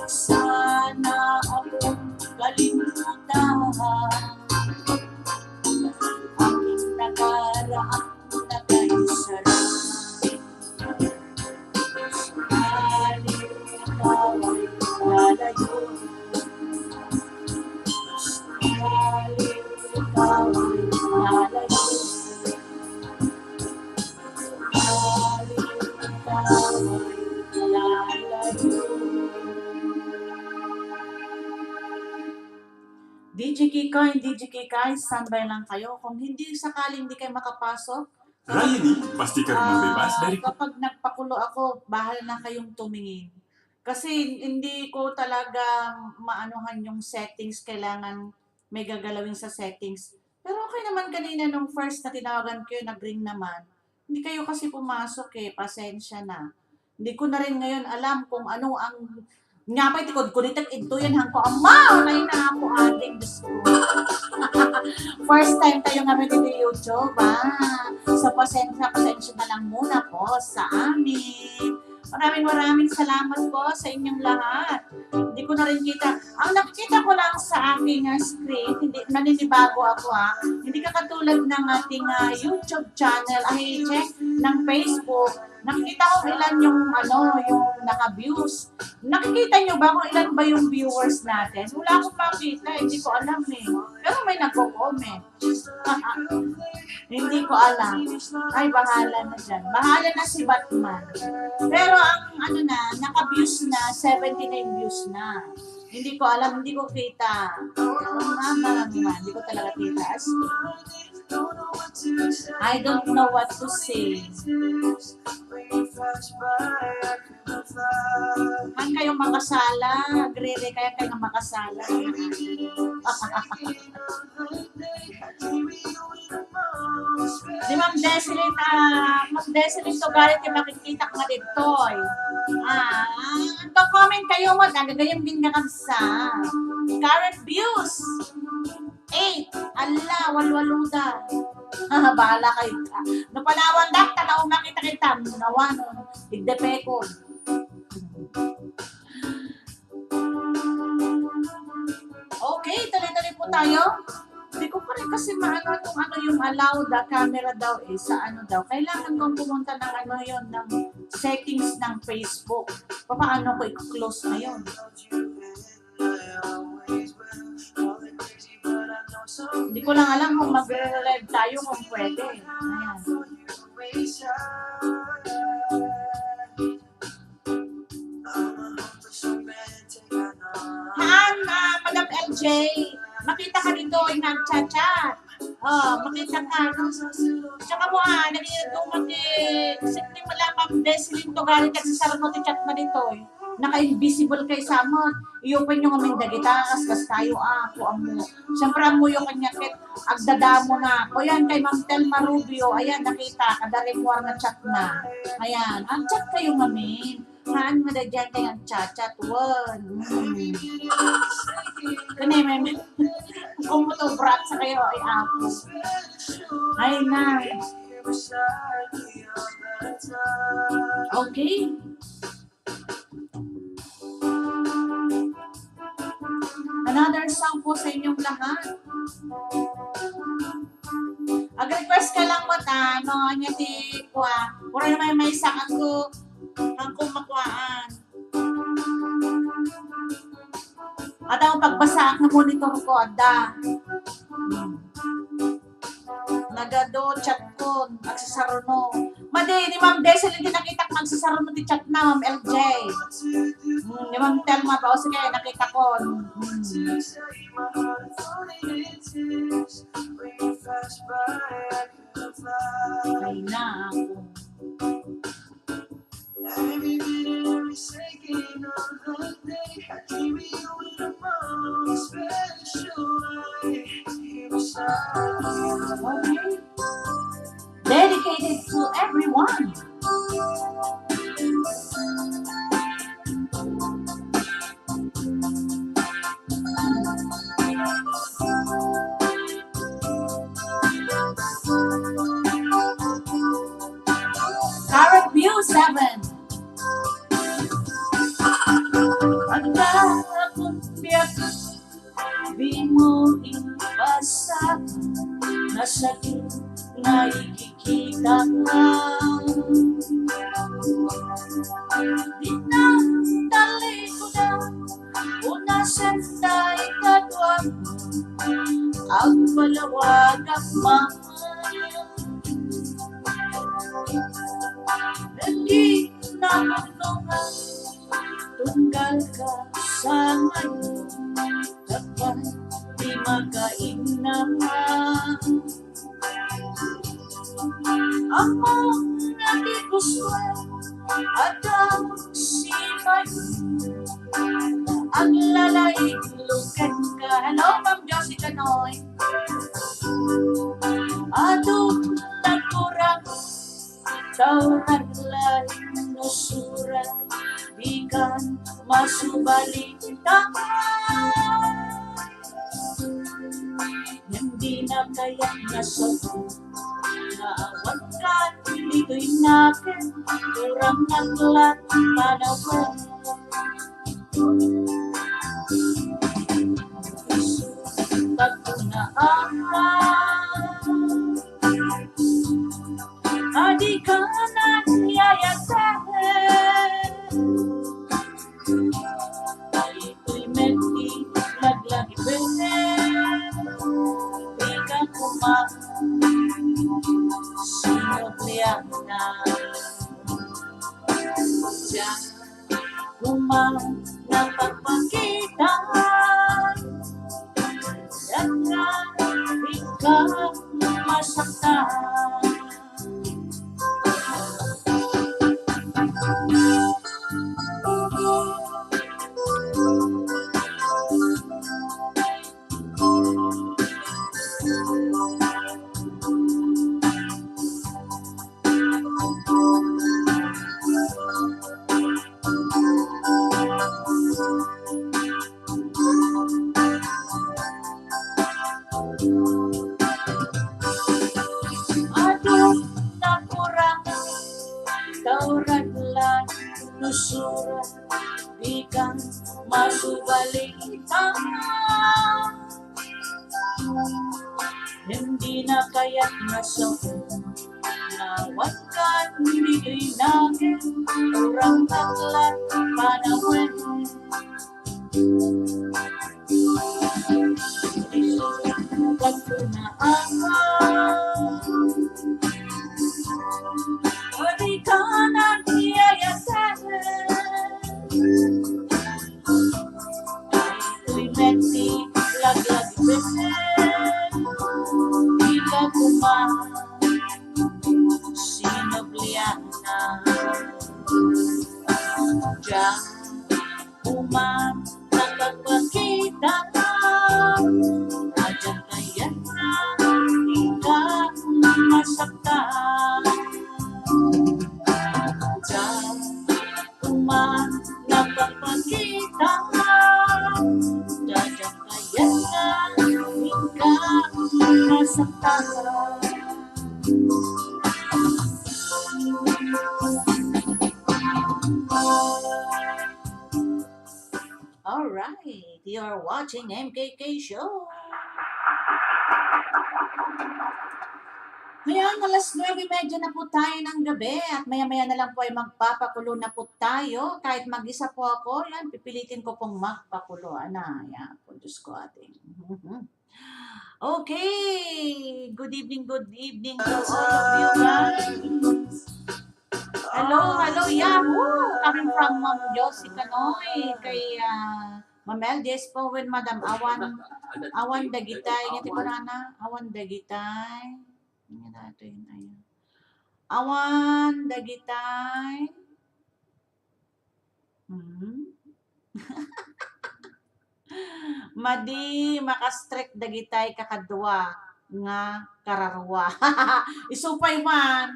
Sana akong kalimutan aking nakaraan na kay sarap. Sakaling ikaw ay lalayo, sakaling ikaw ay Kikay, DJ Kikay, standby lang kayo. Kung hindi sakaling hindi kayo makapasok, Raya ni, pasti ka naman bebas dari kapag nagpakulo ako, bahala na kayong tumingin. Kasi hindi ko talaga maanuhan yung settings, kailangan may gagalawin sa settings. Pero okay naman kanina nung first na tinawagan ko yun, nag-ring naman. Hindi kayo kasi pumasok pasensya na. Hindi ko na rin ngayon alam kung ano ang nga pa tikod ko dito ito yan hangko ama na ako ating Diyos ko. First time tayo nga dito YouTube so pasensya na lang muna po sa amin. Maraming salamat po sa inyong lahat. Hindi ko na rin kita. Ang nakikita ko lang sa aking screen, hindi naninibago ako hindi katulad ng ating YouTube channel, ng Facebook. Nakikita ko ilan yung yung naka-views. Nakikita nyo ba kung ilan ba yung viewers natin? Wala akong makita, hindi ko alam Pero may nagko-comment. Hindi ko alam. Ay, bahala na dyan. Bahala na si Batman. Pero ang naka-views na, 79 views na. Hindi ko alam, hindi ko kita. Hindi ko talaga kita. I don't know what to say. Han kayong makasala. Grere kaya kayong makasala. Di Ma'am Deseline, Ma'am Deseline to galit yung makikita ko nga dito. Comment kayo mo, nagagayang din nga sa current views. 8. Ala, walwaluda. Bahala kayo. Napanawan dak, tanaw makita kita. Nawa nun. Igdepekod. Okay, tuloy-tuloy po tayo. Hindi ko pa rin kasi maano kung yung allow the camera daw sa daw. Kailangan kong pumunta ng ng settings ng Facebook. Paano ko i-close na yun? Hindi ko lang alam kung mag-live tayo kung pwede. Ayan. Madam LJ, makita ka dito, nag-chat-chat. Makita ka. Tsaka mo nag-iutuman simple mo lang, Ma'am Deseline to galit kasi sarap mo chat na dito naka-invisible kay Samot. I-open nyo kaming dagitas, kas tayo ako amo. Siyempre amo yung kanya kit, agdadamo na. O yan, kay Ma'am Telma Rubio, ayan, nakita, kadarimwar na chat na. Ayan, ang chat kayo mamin. Haan mo na dyan kayang chat, Kani, may kung mo to brat sa kayo, ay ako. Ay na. Okay. Another song po sa inyong lahat. Ag-request ka lang mo niya ti Kwa. Pura naman may sakat ko ang kumakuaan. At ang pagbasa ng monitor ko, nagado chat ko, nagsasaruno. Madi, ni Ma'am Deseline, hindi nakita ko nagsasaruno ti chat na, Ma'am LJ. Ni Ma'am Telma pa, o sige, nakita ko. Ay na ako. Every minute, every second of the day, I dream you in the most special way. Here beside you. Dedicated to everyone. Current View 7. Pagkakakumpiyat, di mo ipasa na sakit na ikikita ka. Di na tali ko na unasan na ikatwa ang palawag at mahal. Hindi na manungan tunggal ka sa ngayon, dapat di magkain. na ang mga di gusto at ang sipay ang lalay lukat ka. Hello, Ma'am Josie Canoy. Adong nagkurang tauran lain nusurat di kan masubalita. Hindi na kaya nasagot na awat ka dito'y nakin kurang naglat panahon. Isulat ko na adi ka nangyayatahin ay ito'y menti laglagi benen di ka sinuklian na diyan napagpakita at nga di ka masaktan. Adong nakurang tauran nusurat di kan masubalita. Hindi na kaya't nasagot na wakan dito'y nakin kurang naglat panahon. Isulat ko na o di ka nagyayatahin ay ito'y menti laglag benen di ka sinablihan na diyan nakapagpakita adyan kaya na di ka masaktan. Diyan nakapagpakita adyan kaya na di ka masaktan. Alright, you are watching MKK Show. Ngayon, alas 9:30 na po tayo ng gabi at maya-maya na lang po ay magpapakulo na po tayo. Kahit mag-isa po ako, yan, pipilitin ko pong magpakulo. Yan, po Diyos ko ating. Okay, good evening to all of you guys. Hello, Yahoo! Coming from Ma'am Josie Canoy, kay Ma'am LJ's Powen, Madam Awan Dagitay, ngiti ko na, Awan Dagitay. Awan Dagitay. Madi makastrek dagitay kakadwa nga kararwa. Isupay man.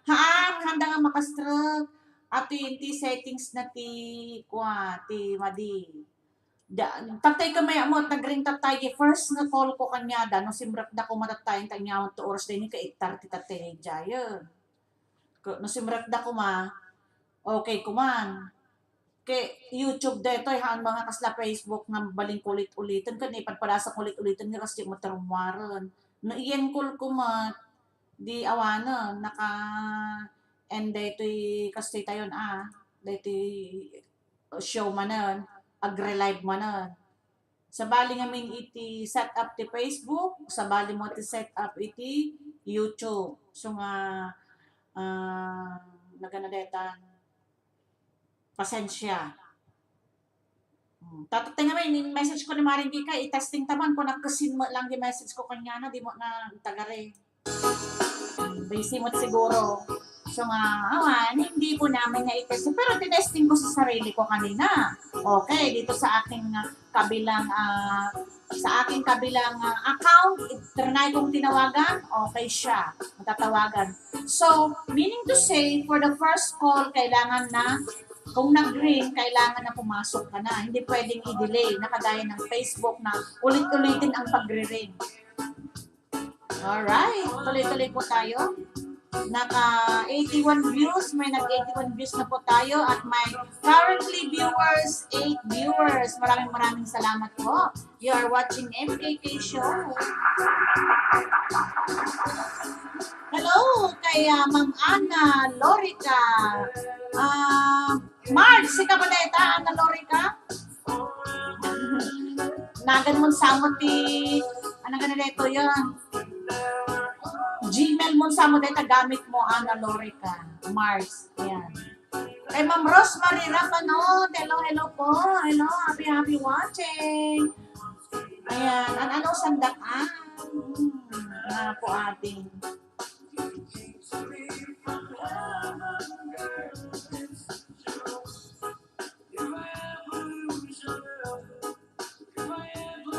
Handa nga makastrek ato yung settings na ti madi. Tatay ka maya mo, nag-ring tatay first na call ko kanya da, no simrak da ko matatayin tanya 2 oras din ka 8:30 tatay jayon. No simrak da ko okay kuman. Kay YouTube dito han mga kasla Facebook nga baling kulit-ulitan kan ipadpalasa kulit-ulitan nga kasi mo tarumwaron. No iyan call ko di awana naka and dito kasi tayon dito show manon agre-live manon. Sa bali nga min iti set up ti Facebook, sa bali mo ti set up iti YouTube. So nga naganadetan pasensya. Tingnan mo, yung message ko ni Maring Kika, i-testing taman ko, nakasin mo lang yung message ko kanya na, di mo na tagare. Busy mo siguro. So nga, awan, hindi po namin na i-test. Pero tinesting ko sa sarili ko kanina. Okay, dito sa aking kabilang account, trinay kong tinawagan, okay siya, matatawagan. So, meaning to say, for the first call, kailangan na, kung nag-ring, kailangan na pumasok ka na. Hindi pwedeng i-delay, nakagaya ng Facebook na ulit-ulitin ang pagre-ring. Alright, tuloy-tuloy po tayo. Naka 81 views, may nag-81 views na po tayo at may currently viewers, 8 viewers. Maraming salamat po. You are watching MKK Show. Hello kay Ma'am Ana Lorica. Marge, si Kabaleta, Ana Lorica. Nagan mo samot ano ganito yun? Gmail mo sa mo dito, gamit mo, Ana Lorica, Mars, ayan. Kay Ma'am Rosemary Rapanood, hello po, hello, happy watching. Ayan, ano sandaan, na po ating.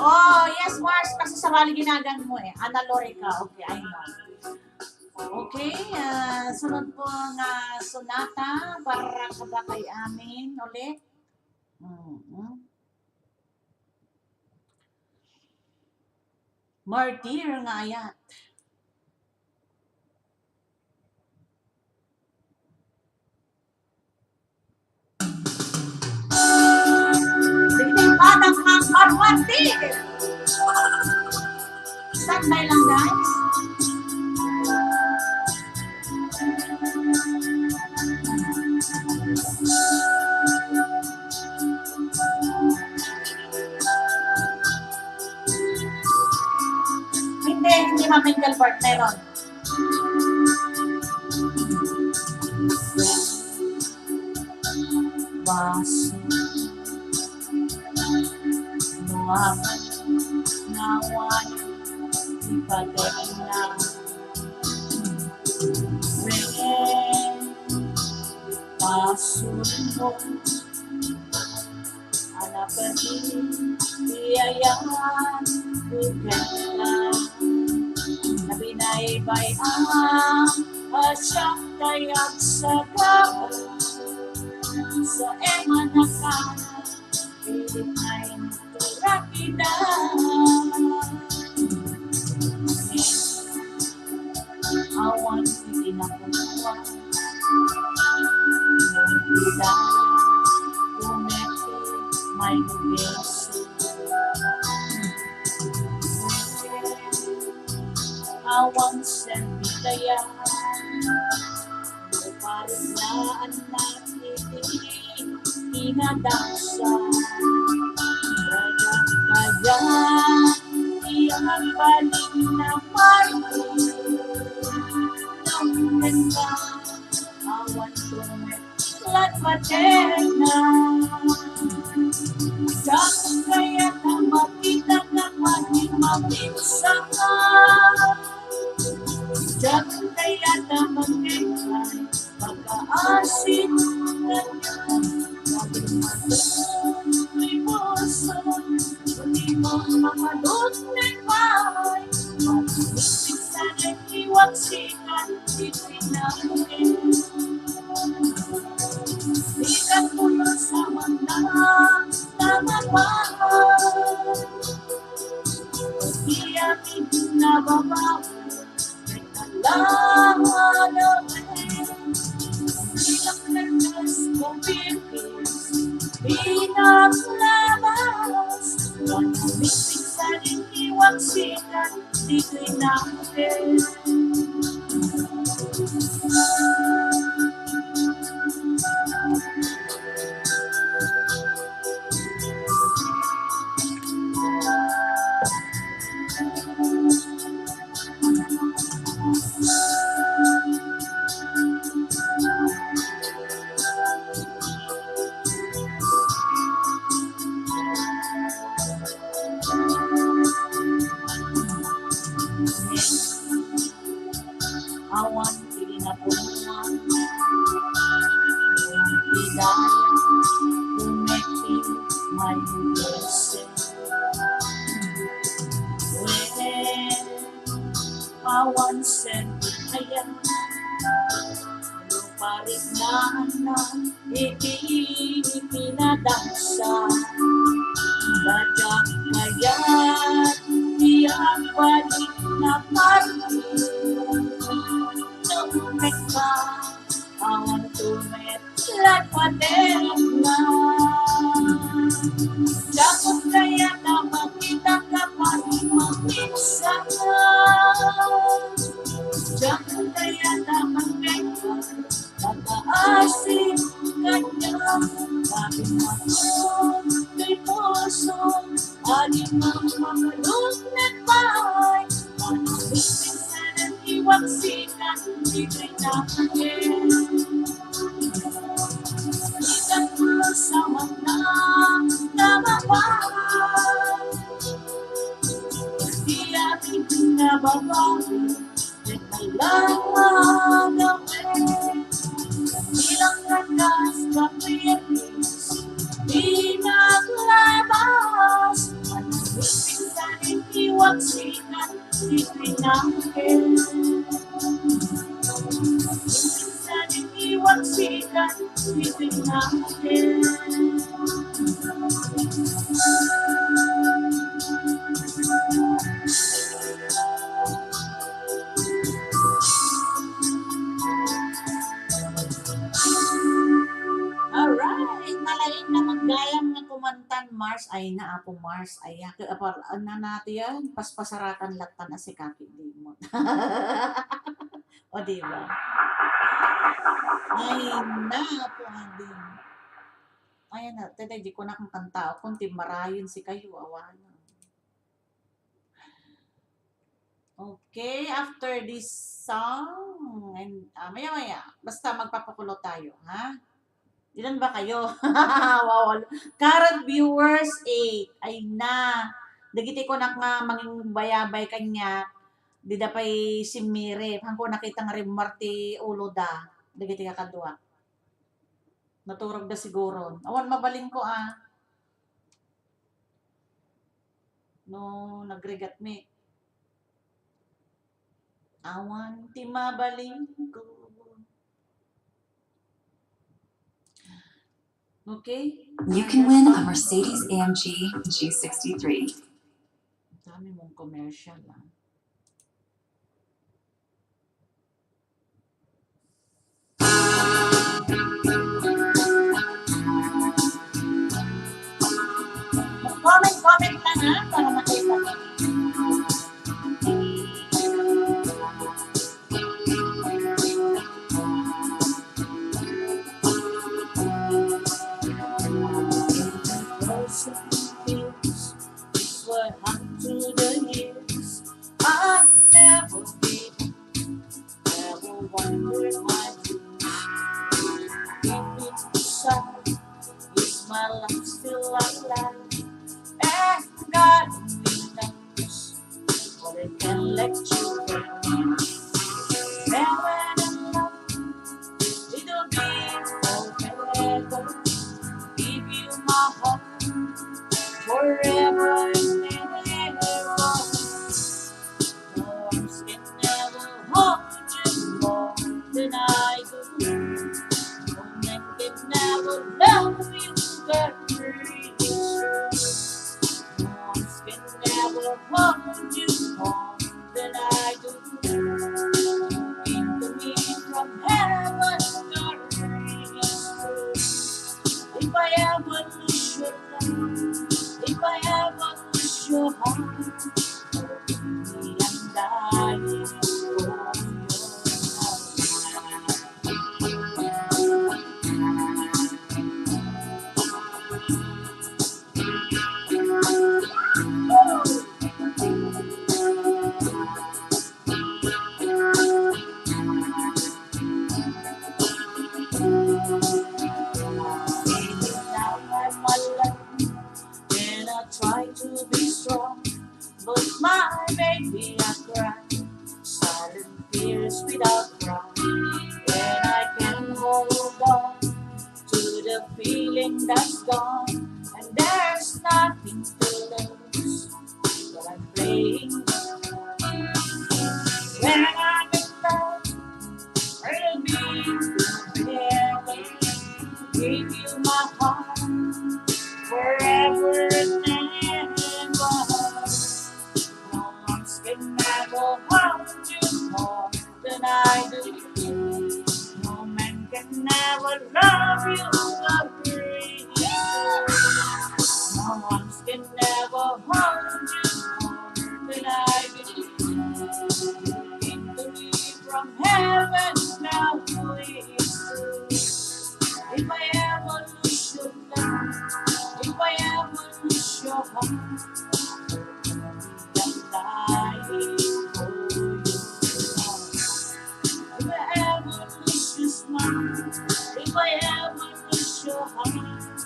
Oh, yes, Mars, kasi sarali ginagan mo Ana Lorica, okay, I know. Okay, sunod po ang sonata para ba kay amin ulit. Martir nga ayat. Tingting padang ang Martir. Standby lang guys. Hindi Ma'am Engelbert, meron. Baso nuwaman nawan ipatek na ren pasulong anapagin iyayan bukala nabinaybay ang asyang kayag sa gawin sa emanakan pilit ay niturakida awan itinakuha yung bidaya kumete may lugesi awan sa bidaya parinaan natin inadaksa kaya iyan balik na martin ng ganda awan tumet materna dahil kaya na makita na maminsan dahil kaya na magkikay pagkaasin na dahil matuloy puso kundi mo mamalot na bahay matulisig sa naghiwaksikan dito'y namin di ka puno sa mandang na mapahal di amin na babaw kailangan bilang landas kong pipis pinaglabas manamisig sa niniwaksikan dito'y namin awan tinapunan, yung hidaya, umeki, may blessing. When awan sent, ayan, luparit na ipinadaksa, dadyak kaya't iyang balik na parting, tumit ka, awan tumit, latpatin na. Dapat kaya na makita ka pa rin mapinsan. Dapat kaya na makita pag-aasip kanya. Sabi mo kay puso, alin ang mamalog na bahay. Manalising sa nag-iwaksikan, ibig na akin. Ikat mo sa mga nababahay. Di ating nababahay, kailangan gawin. Bilang lakas kapilis, di naglabas. Manalising sa nag-iwaksikan, ibig na akin. Sa nag-iwaksikan, ibig na akin. Alright, nalain na maggayam na kumantan Mars ay na ako Mars ay na natin yan paspasaratan latan na si Kaki Dimon. O diba? Ay na ako din. Ayan na, tede di ko na kang kanta o kunti marayon si kayo awan. Okay, after this song and maya basta magpapakulo tayo, ha? Ilan ba kayo? Wow. Current viewers, 8. Ay na. Dagiti ko na nga manging bayabay kanya. Di da pa'y si Mire. Hangko nakita nga rin Marti ulo da. Dagiti ka kadwa. Naturog da siguro. Awan mabaling ko No, nagregat me. Awan ti mabaling ko. Okay? You can win a Mercedes-AMG G63. Dami mong commercial, Comment lang para makita ko. What happened to the years? I never wondered my dreams. Deep inside, is my life still alive? And God only knows what I can let you go. And when I'm love, it'll be forever. Give you my heart forever and ever. No arms can never hold you more than I when I can hold on to the feeling that's gone, and there's nothing to lose, but I'm playing. When I'm in love, I'll be together, give you my heart forever and ever. No one can never hold you more than I do. No man can never love you the way you do. No one can never hold you more than I do. Came to me from heaven, now it's true. If I ever lose your love, if I ever lose your heart, I'm dying for you. If I ever lose your smile, if I ever lose your heart,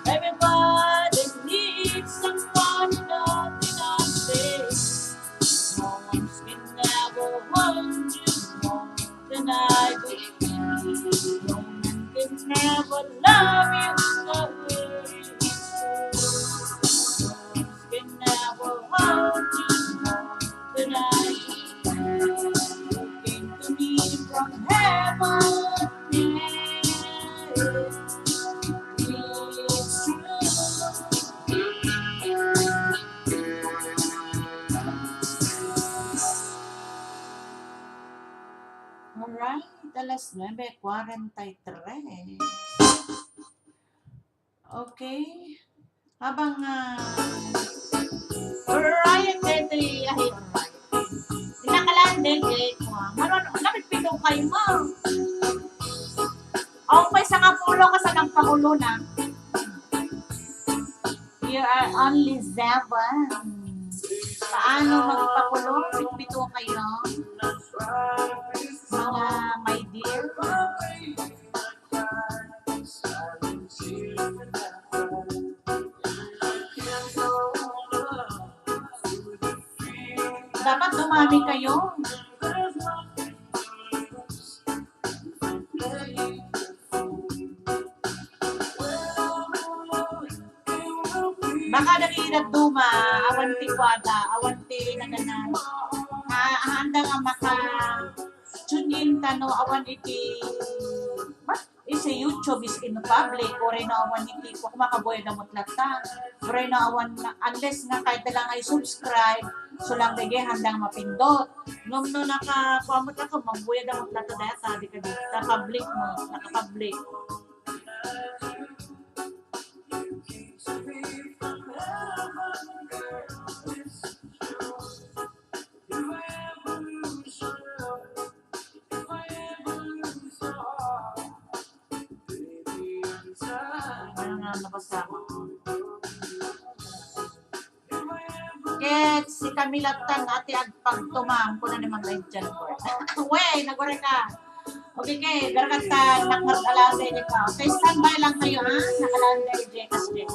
everybody needs someone to know that I say. No one can never hold you more than I do. No man can never love you the way you do. No one can never hold you more than I do. You came to me from heaven, yeah. It's true. Alright, alas 9:43. Okay. Habang alright, Dede, alright. Tinakalaan, Dede. Lapit pitong kayo mo. Ang may sangapulo ka sa nagpakulo na. You are only 7. Paano magpakulo? Pitong kayo? Mga my dear. Dapat dumami kayo. Baka nakikinig duma, awanti kwada, awanti na ganan. Handa nga maka tunin tano awan iti isa YouTube is in public or na awan iti kung makaboy na mutlata or na awan unless nga kahit lang ay subscribe so lang dagi handang mapindot no nakakuamot ako magbuya na mutlata data di ka dito public mo naka-public. Ket si Camila Tan ati agpagtumam ko na naman live dyan ko. Wey, nagore ka. Okay, garakat nakmaralande niya ka. Okay, standby lang kayo ha. Nakalande niya kasi.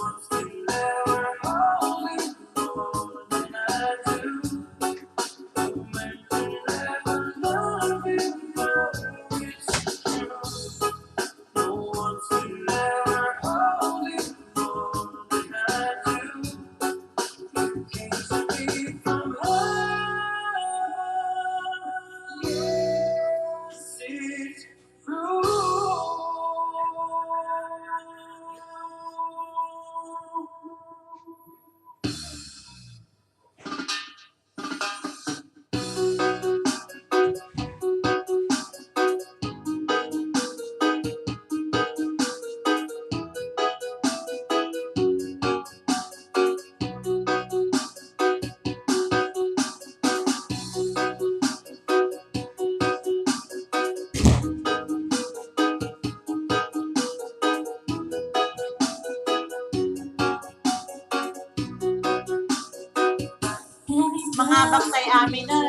Mga baktay amin na.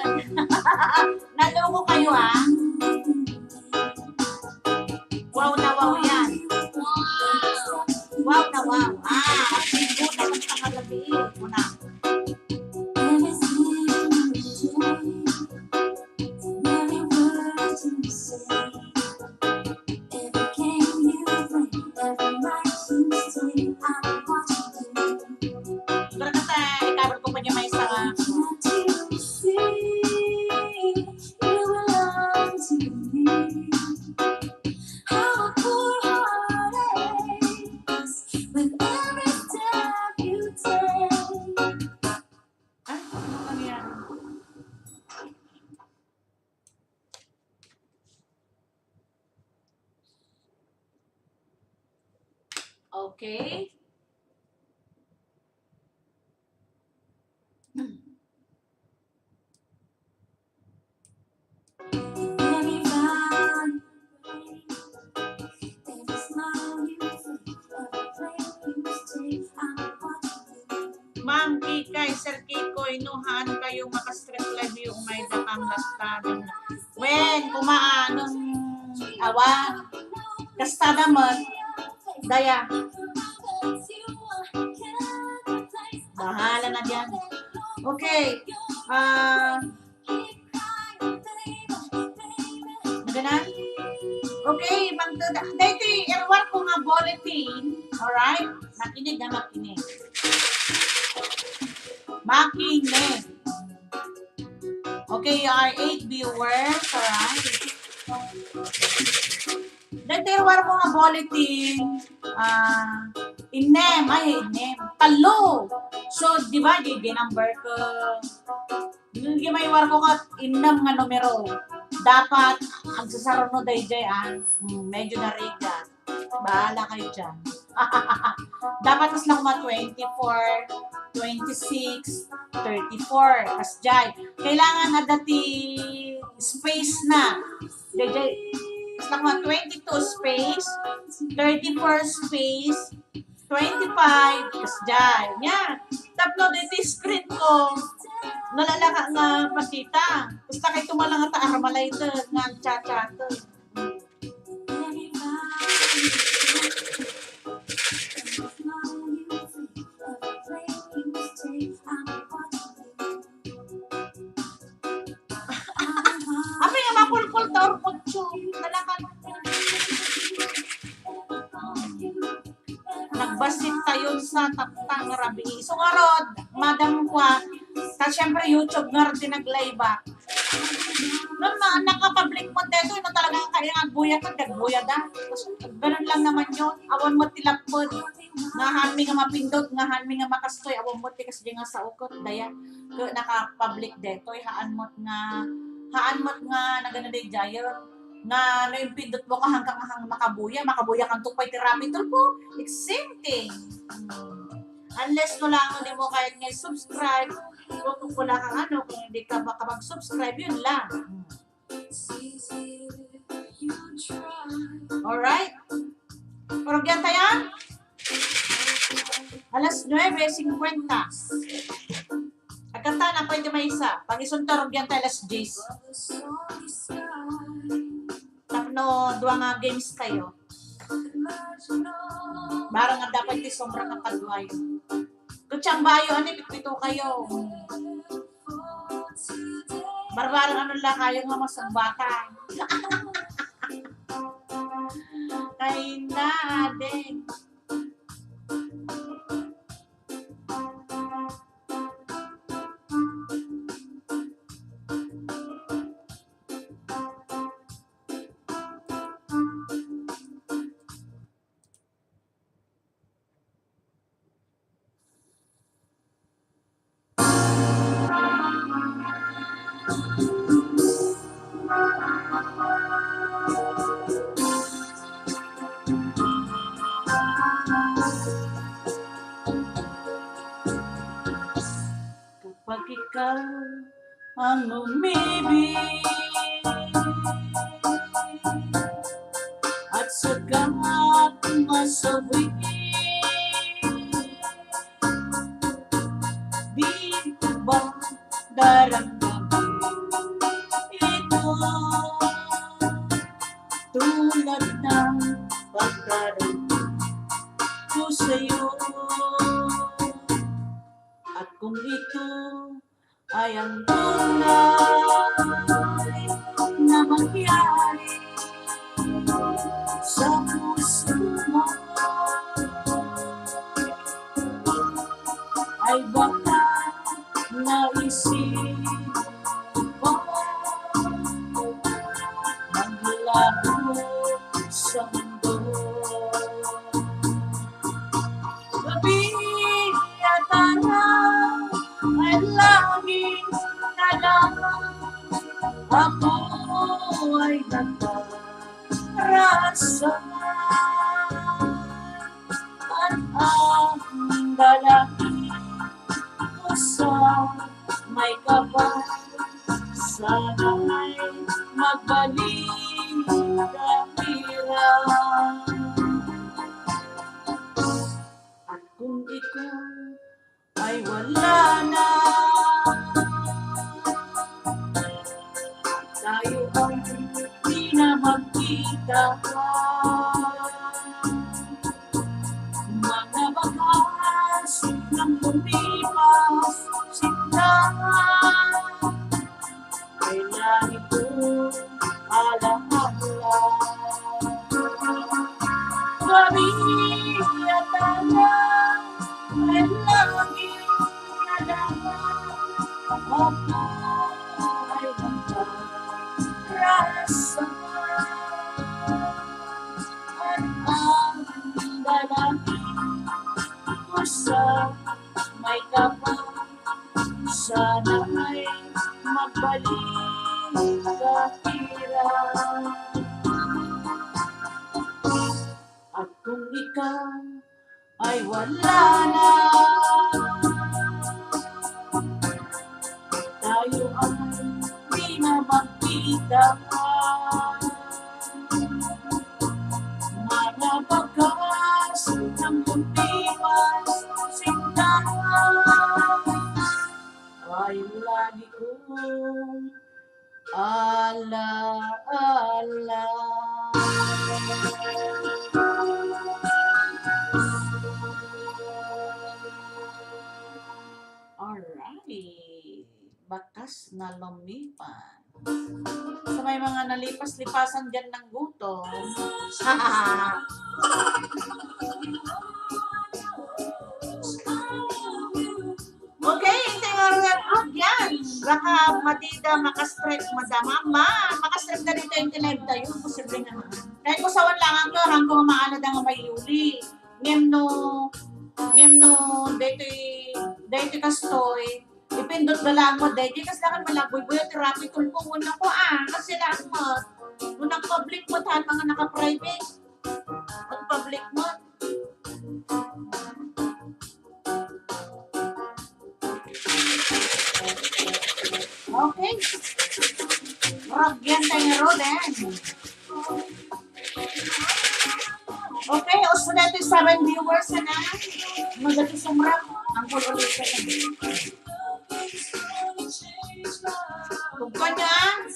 Naloko kayo ha. Wow na wow yan. Wow na wow. Sigo na lang sa kagabi. Muna. How a poor heart aches with every step you take. Ay, ano nangyari? Okay. Every vow you break, every smile you take, every plane you stay, I'm watching you. Ma'am Kikay, Sir Kiko, inuhan kayong makastrip live yung may dakang lastadong. When, kumaanong awa, kastada mo, daya, bahala na dyan. Okay, Maganan? Okay, dito i-reward ko nga bulletin. Alright? Makinig na makinig. Makinig. Okay, you are 8 viewers. Alright? Dito i-reward ko nga bulletin. Inem. Talo. So, di ba, di number ko. Yung may war ko ka inam nga numero. Dapat ang sasarunod ay dyan, medyo nariga. Bahala kayo dyan. Dapat mas lang mga 24, 26, 34. Kas dyan. Kailangan na dati space na. Dyan, mas lang mga 22 space, 34 space, 25. Kas dyan. Yan. Tapos dito screen ko. Nalalaka nga pasita. Basta kay tumalang nga taaramalay ito nga cha-cha-cha. Apa yung mapulpul taor kutsu? Nalakan. Nagbasit tayo sa taptang rabi. So nga rod, madam kwa, ta syempre YouTube nga rin nag-live ba. Noon naka-public mo dito, ito talaga kaya nga buya ka, dagbuya da. Ganun lang naman yun. Awan mo tilapod. Ngahan mi nga mapindot, ngahan mi nga makastoy. Awan mo tikas di nga sa ukot. Daya, naka-public dito, haan mo nga nagana din jayon. Na yung pindot mo ka hanggang makabuya kang tupay therapy po. It's same thing. Unless mo lang hindi mo kahit nga subscribe, kung wala kang kung hindi ka makapag-subscribe, yun lang. Alright? Parang tayo? Alas 9:50. Agkanta na pwede may isa. Pag isunta, rogyan tayo alas 10. Tapno, duwa nga games tayo. Barang nga dapat ti sobrang kapagwayo. Kutsang bayo, pitpito kayo. Barbarang lang kayo nga masumbatan. Kay na din. Kapag ikaw ang umibig at saka masawi, di ko ba daramdamin ito tulad ng pagkaroon ko sa'yo? At kung ito ay ang tunay na mangyari sa puso mo, ay baka naisip ko magluto labot sa mundo. Gabi at araw ay laging nalang, ako ay nagdarasal at ang dalangin ko sa may kapal, sana'y magbalik kapira. At kung ikaw ay wala na, tayo ang di na magkita pa. Mga bakas ng lumipas, sintahan ay lagi kong alaala. Gabi at araw ay laging nalaman, ako ay nagdarasal at ang dalangin ko sa may kapal, sana ay magbalik kapira. At kung ikaw ay wala na, tayo ay di na magkita pa. Mga bakas ng lumpiwas, sintahan ay lagi kong alaala. Alright, bakas na lumipan. Sa may mga nalipas-lipasan dyan ng gutom. Okay, tingnan nga po yan. Baka madida, makastrek, madamama. Makastrek na dito yung live tayo. Posible naman. Kahit ko sawan lang ang to, hanggang maanad ang may yuli. Ngem no, dito kastoy. Ipindot na lang mo, dito kasi lang malaboy-boy at rapid tulpo muna ko kasi lang mo. Nung nag-public mo, tahan mga naka-private. Nag-public mo. Okay. Ragyan tayo nga Roden. Okay, also na ito 7 viewers na. Magati sumrap. Ang ulit ka na. Tugka niya.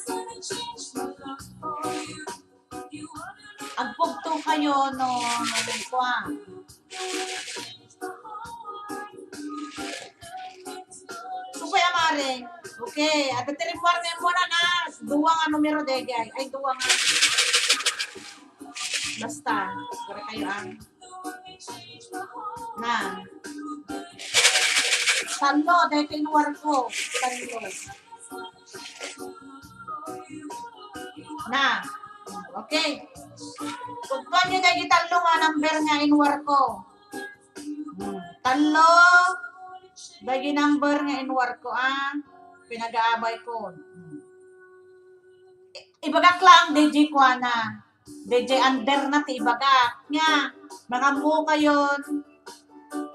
Agpugto kayo no kwa. Supay amare. Okay, at tirimwar na mo na duwa nga numero de guys. Ay duwa nga. Basta, para kayo ang na. Talo, dahil kinuwar ko. Talo. Na. Okay. Kung nyo dahil talo nga number nga inuwar ko. Talo. Dahil number nga inuwar ko pinag-aabay ko. Ibagak lang, DJ ko na. DJ under na ti ibagak. Nga. Mga mo kayo.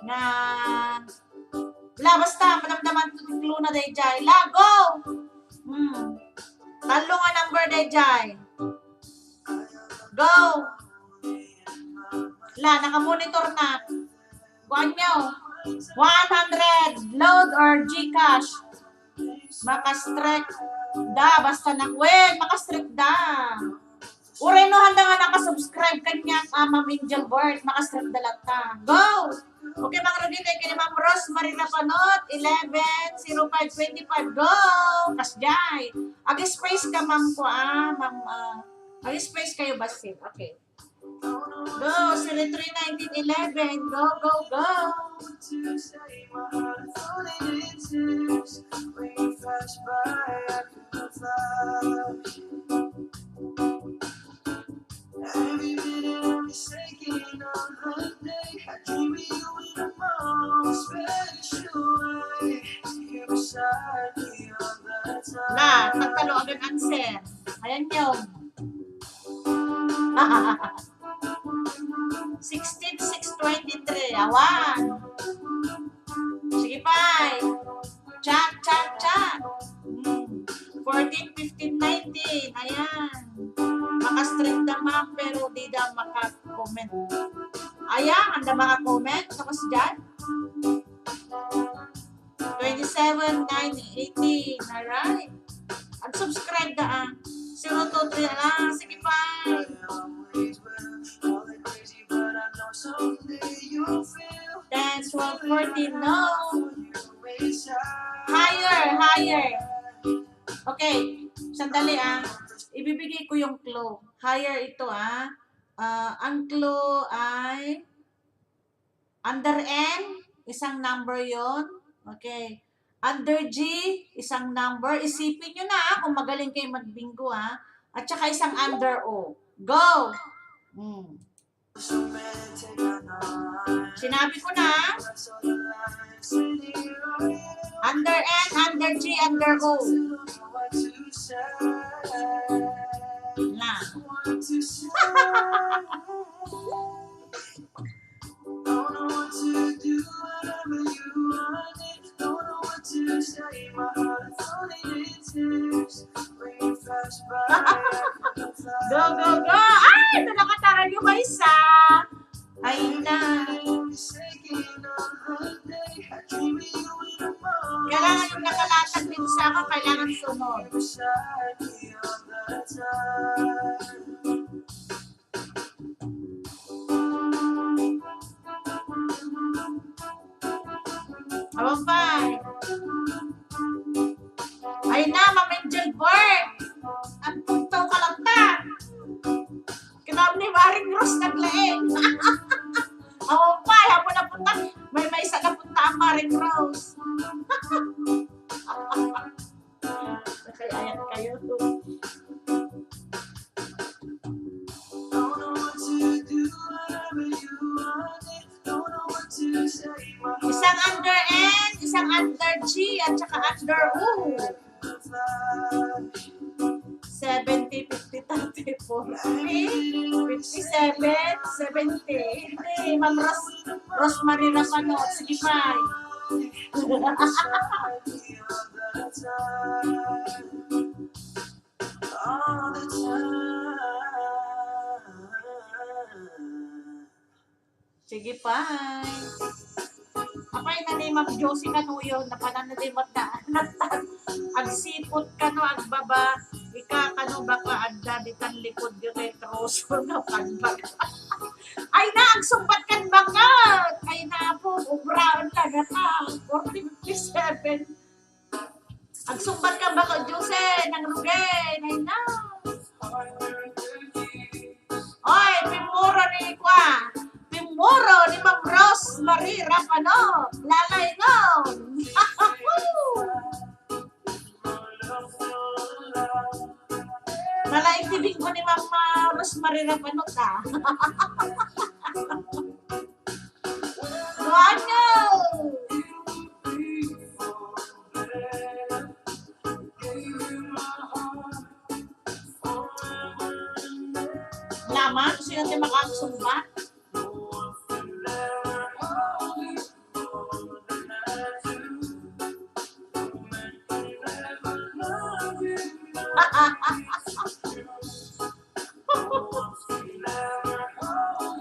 Nga. La, basta, panamdaman ito yung clue na dayjay. La, go! Talo nga number dayjay. Go! La, nakamonitor na. Kuhan nyo. 100. Load or Gcash. Makastrek da. Basta na. Well, makastrek da. Ure no, handa nga nakasubscribe kanya Ma'am Angel Bird. Makastrek da lang ta. Go! Okay, mga Rodin, kay ni Ma'am Rosemary Rapanot, 11-05-25. Go! Kasjay. Ag-space ka, Ma'am ko, Ma'am, ag-space kayo, Basit. Okay. Go! 03-19-11. Go, go, go! I dream of you in the most special way. Here beside me all the time. Na, pagtalo agad answer. Ayan yung. 16,623. Awan. Sige pa. Chat. 14, 15, 19. Ayan. Maka-stream naman pero di na maka-comment. Ayan, handa maka-comment. Tapos dyan. 27, 9, 18. Alright. At subscribe na 023 na. Sige pa. Always will, all the crazy, but I know someday you'll feel. 10, 12, 14. No. You inside. Higher. Okay. Sandali Ibibigay ko yung clue. Higher ito ang clue ay under N, isang number yon. Okay. Under G, isang number. Isipin nyo na kung magaling kayo magbingo At saka isang under O. Go! Sinabi ko na. Under N, under G, under O. Na. Go! Ay! Ito nakataran yung isa. Ay na. Kailangan yung nakalatag din sa ako, kailangan sunod. Habang pa. Ay na, Ma'am Angel Bird. Ang puntaw ka lang na. Kinam ni Maring Rose naglaing. Habang pa, habang napunta. May isa na punta ang Maring Rose. Nakayayat kayo. Isang under N, isang under G, at saka under U. 70, 50, 30, 40, 57, 70. Hindi, Ma'am Rosemary Rapanot. Sige pa. Sige pa. Apay na ni Ma'am Josie Canuyo na pananalimot na agsipot ka no agbaba ika kano baka adda ditan likod yo kay troso na pagbag. Ay na agsumbat kan bangat. Ay na po ubraon ka na ta 47. Agsumbat ka baka Josie nang rugay. Ay na. Oy, pimuro ni kwa. Pimuro ni Ma'am Rosemary Rapanot. Lalay no. Nalaing tibig ko ni Ma'am Rosemary Rapanot Ano? Lamang, sino tayo makaksumba?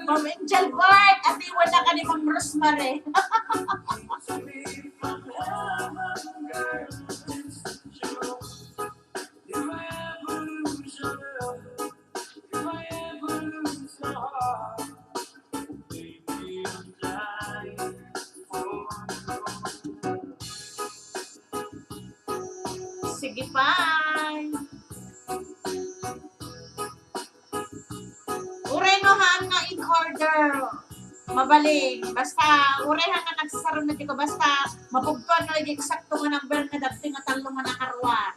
Ma'am Angel Bart, at iwala ka ni Ma'am Rosemary. Sige pa. Urenohan nga in order. Mabaling. Basta, urehan nga nagsasaro na dito. Basta, mapugtuan nga lagi eksakto nga number nga dating nga talong nga nakarwa.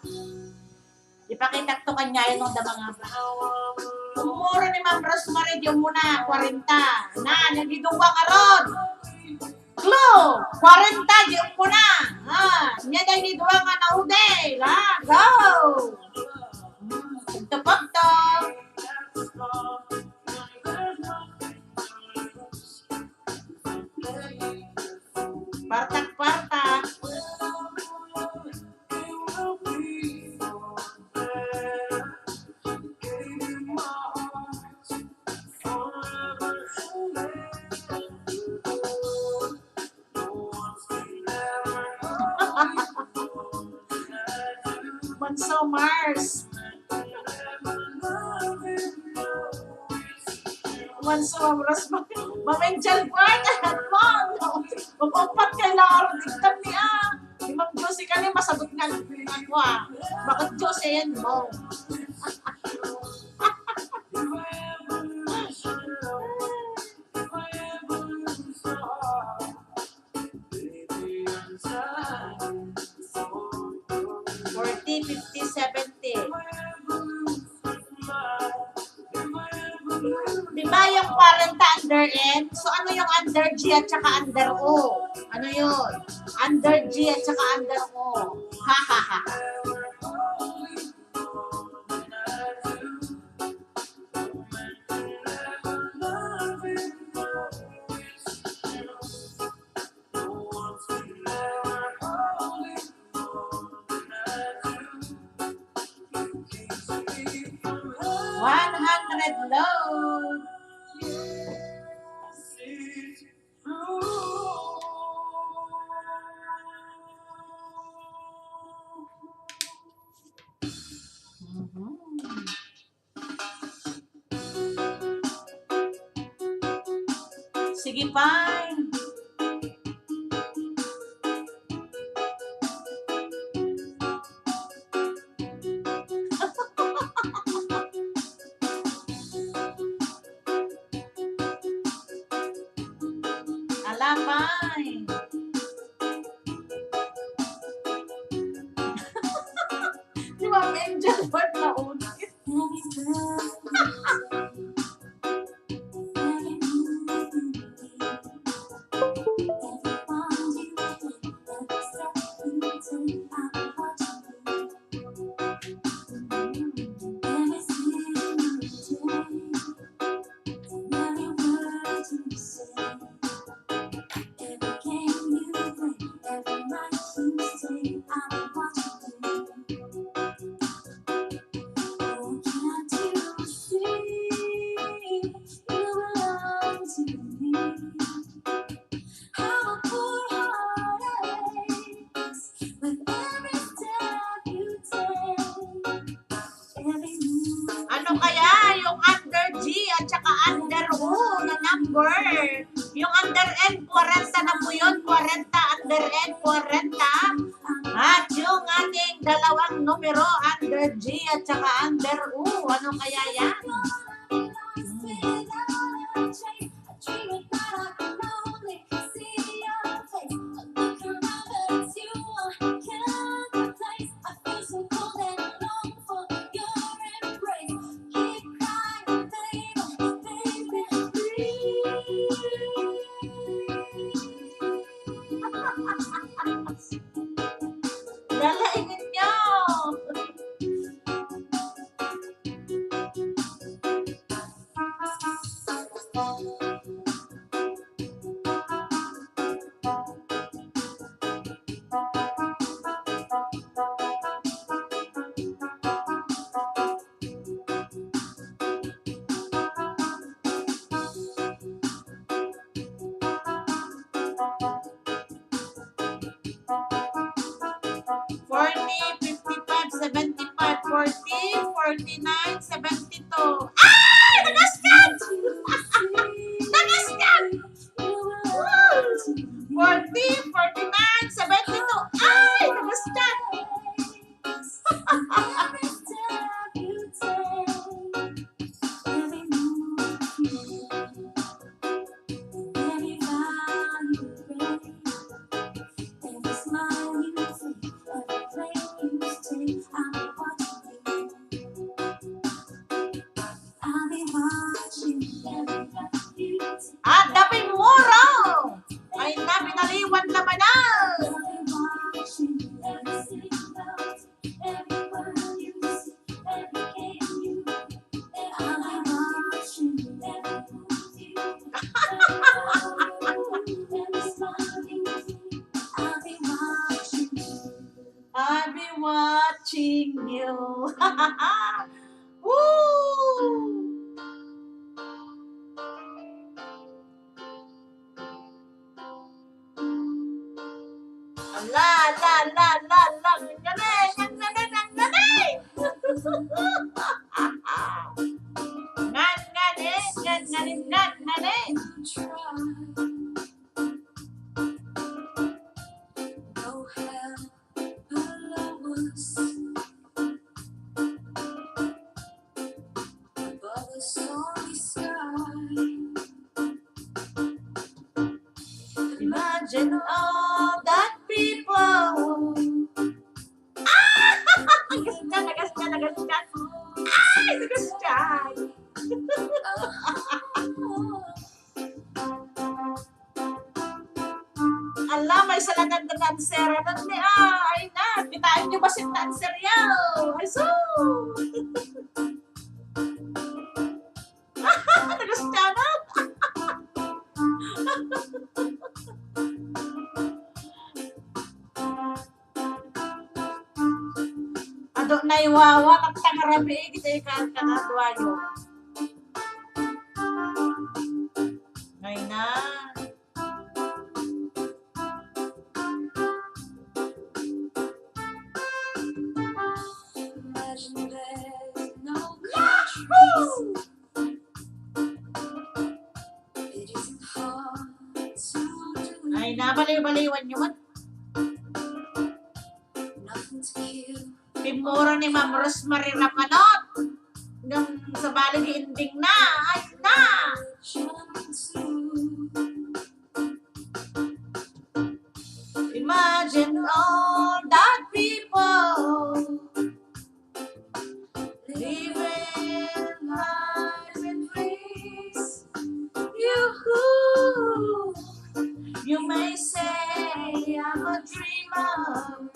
Ipakita to kanya yun ng mga Mura ni Ma'am Rosemary, yung muna, 40. Na, nagiduwa ka ron. Clue, 40, yung muna. Niya na giduwa nga na uday. Go! Pagta-pagta. Partak-partak. Manso Mars. Manso Mars. Mamengchal ko na. Mag-upat kay Laro. Diktam niya. Di Ma'am Josie ka niya. Masagot nga ako Bakit Josie yan mo? Diba yung 40 under N? So ano yung under G at saka under O? Ano yun? Under G at saka under O. Ha ha ha. Load. Sige, fine. Alamay. Di ba, Angel Bird na una? Ano kaya yung under G at saka under U na number? Yung under N, 40 na po yun. 40, under N, 40. At yung ating dalawang numero, under G at saka under U. Ano kaya yan? Dalaingin nyo! Ay! Nagaskat! Nagaskat! 40, 49, 72. Ay! Nagaskat! watching every breath you take. At Daping Muro! Ay na, pinaliwan naman na! I'll be watching every single, every word you say, every game you play. I'll be watching every move you make, every smile you see. I'll be watching you. I'll be watching you. Woo! Ala, ala, ala, ala, ala. Ang galing, ang galing, ang galing! Ngan, galing, ngan, galing, ngan, galing. Try. No hell below us, above the stormy sky. Imagine all that people. Nagasyan, nagasyan, nagasyan. Ay, nagasyan. Ala, may salagan na dancer. Ano ni ay na. Bitain niyo ba si dancer yaw? Ay, so. Nagasyan na. Ado na iwawa, nagtangarabi, kita ikan kanadwa nyo. Ngayon na. Imagine there's no Woo! it isn't hard to do. Ay na, baliw-baliwan nyo man. Nothing to kill. Pimura ni Ma'am Rosemary Rapanot. Nung sa baling ending na. Ay na. Jump to. Imagine all that people living life in peace. You may say I'm a dreamer,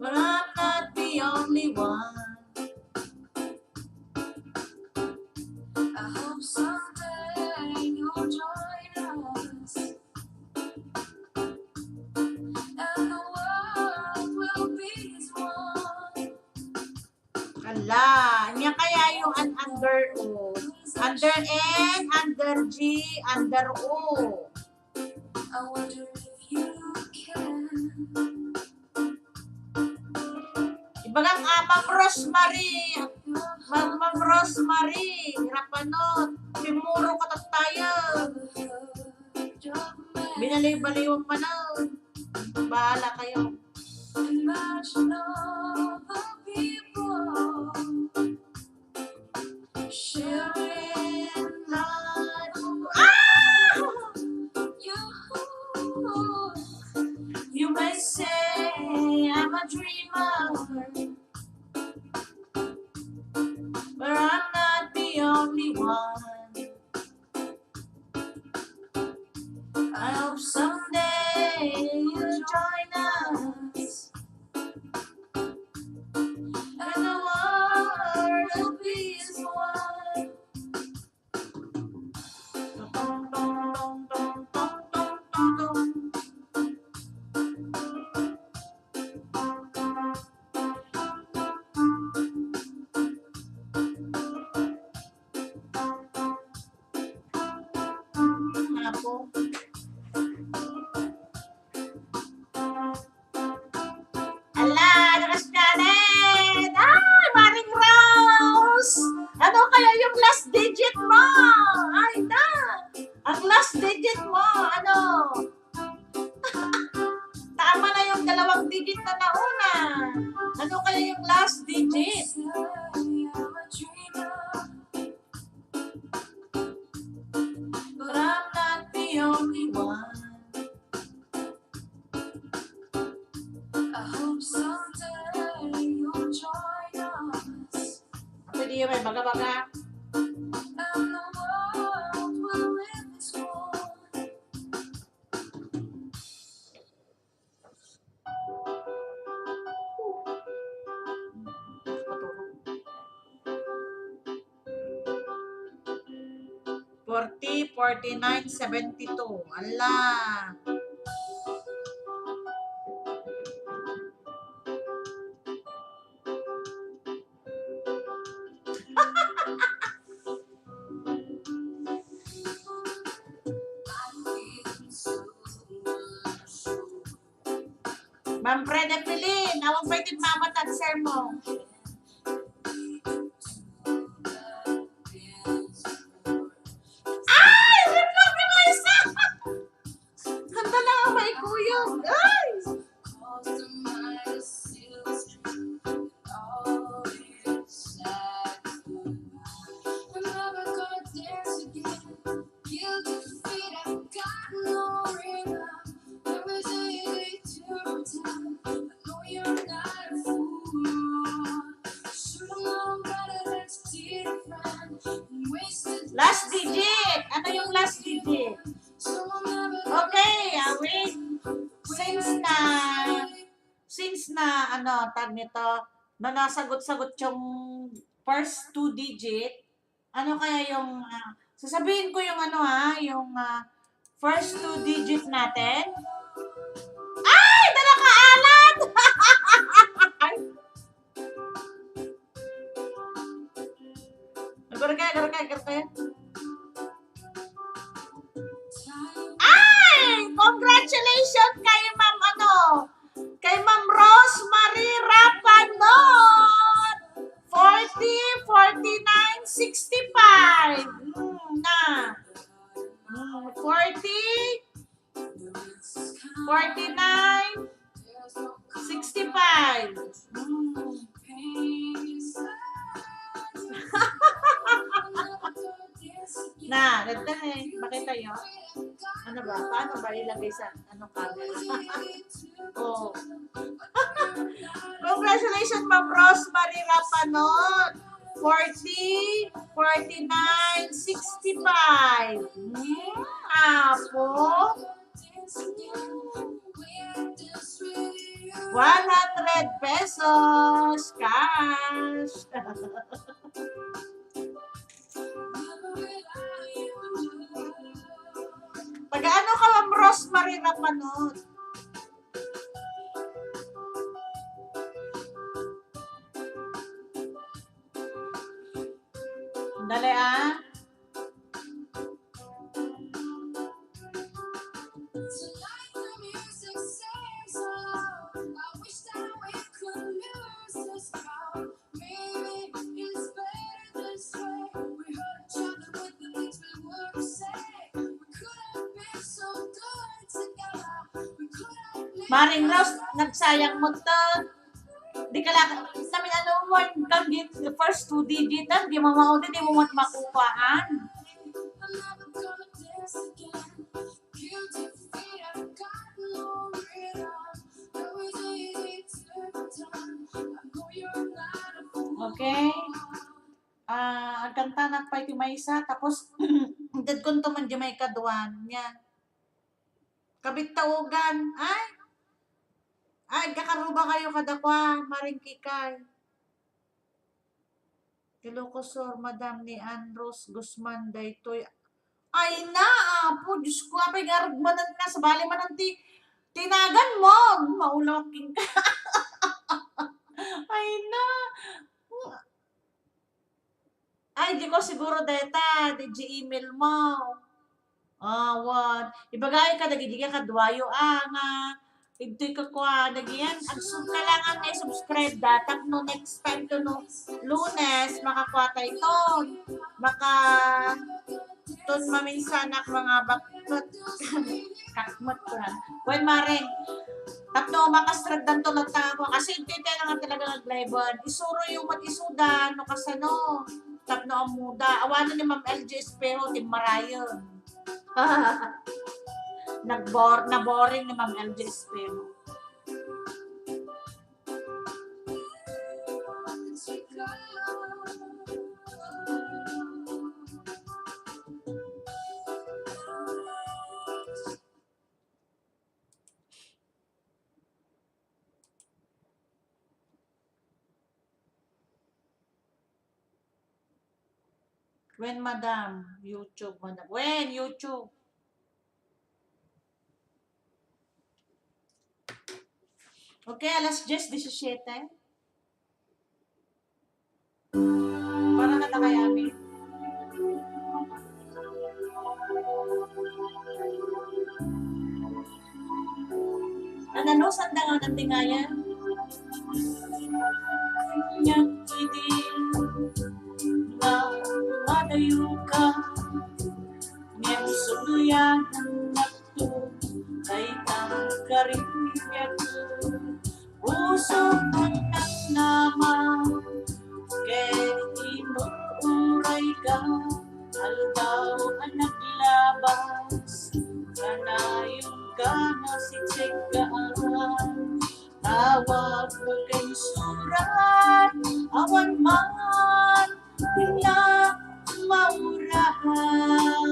but I'm not the only one. I hope someday you'll join us, and the world will be as one. Ala, niya kaya yung under O. Under N, under G, under O. I wonder if you can. Ibagang Ma'am Rosemary. Ma'am Rosemary Rapanot. Pimuro ko tayo. Binaliw-baliwang manon. Bahala kayo. Imagine all the people sharing Life. Ah! You may say I'm a dreamer, but I'm not the only one. I hope someday you'll join us, and the world will be as one. Dong, dong, dong, dong, dong, dong, dong. Ako. Ala, nakasyanet! Ay, Maring Rose! Ano kaya yung last digit mo? Ay, na! Ang last digit mo, ano? Tama na yung dalawang digit na nauna. Ano kaya yung last digit? But I'm not the only one. I hope someday you'll join us, Pwede Pwede yun, may baga-baga. And the world will live its war. Paturo. 40, 49, 72. Ala. Ma'am Freda Pilin, awang pwede mamatag sir mo. Ay! Reflect ni Maisa! Handa lang ang maikuyog. Ay! Last digit! Ano yung last digit? Okay, wait. Since na tag nito, na nasagot-sagot yung first 2 digit, ano kaya yung, sasabihin ko yung yung first 2 digit natin. Ay! Dala ka alat! Garkaya. Ay! Congratulations kay Ma'am kay Ma'am Rosemary Rapanot! 40, 49, 65. 40, 49, 65. Ganda makita nyo? Ano ba? Paano ba ilagay sa camera? Oh. Congratulations, Ma'am Rosemary Rapanot. 40, 49, 65. Apo. 100 pesos cash. Taga-ano ka, Ma'am Rosemary Rapanot? Dali Maring Rose, nagsayang mo to. Di ka lang, namin mo, kang the first 2 digit, di mo maudi, di mo makuhaan. Okay? Ang kanta na pa iti Maisa, tapos, dad kong tuman di may kaduan niya. Kabit taugan, ay, kakaruba kayo kadakwa, maring kikay. Ilocosur, Madam ni Andros Guzman, daytoy. Ay po, Diyos ko, apay garagmanan na, sa bali man ang tinagan mo, maulaking ka. Ay Ay, di ko siguro deta, di email mo. Ibagay ka, nagiging kadwayo, nga. Ito'y kakwa, nagyan. Agsum ka lang ang subscribe datap no next time to no Lunes, makakuha tayo ton. Ton maminsanak mga bakot. Kakmat ko na. Well, maring. Tapno, makastragdan to lang ako. Kasi hindi tayo nga talaga nag-livean. Isuro yung matisudan, no kasano. Tapno ang muda. Awanan ni Ma'am LJ Espejo, Tim Marayon. Na-boring ni Ma'am LJ Espejo. When, madam? YouTube, madam. When, YouTube? Okay, alas 10:17. Para na takayami. Ano, saan nga ng tingayan? Nyak hindi na madayo ka. Ngem suluyan ng nakto kay tangkaripyat. Puso ang nagnama kay inuuray ka. Aldaw ang naglabas kanayong ka na sitsigaan. Tawag mo kay surat awan man bigla maurahan.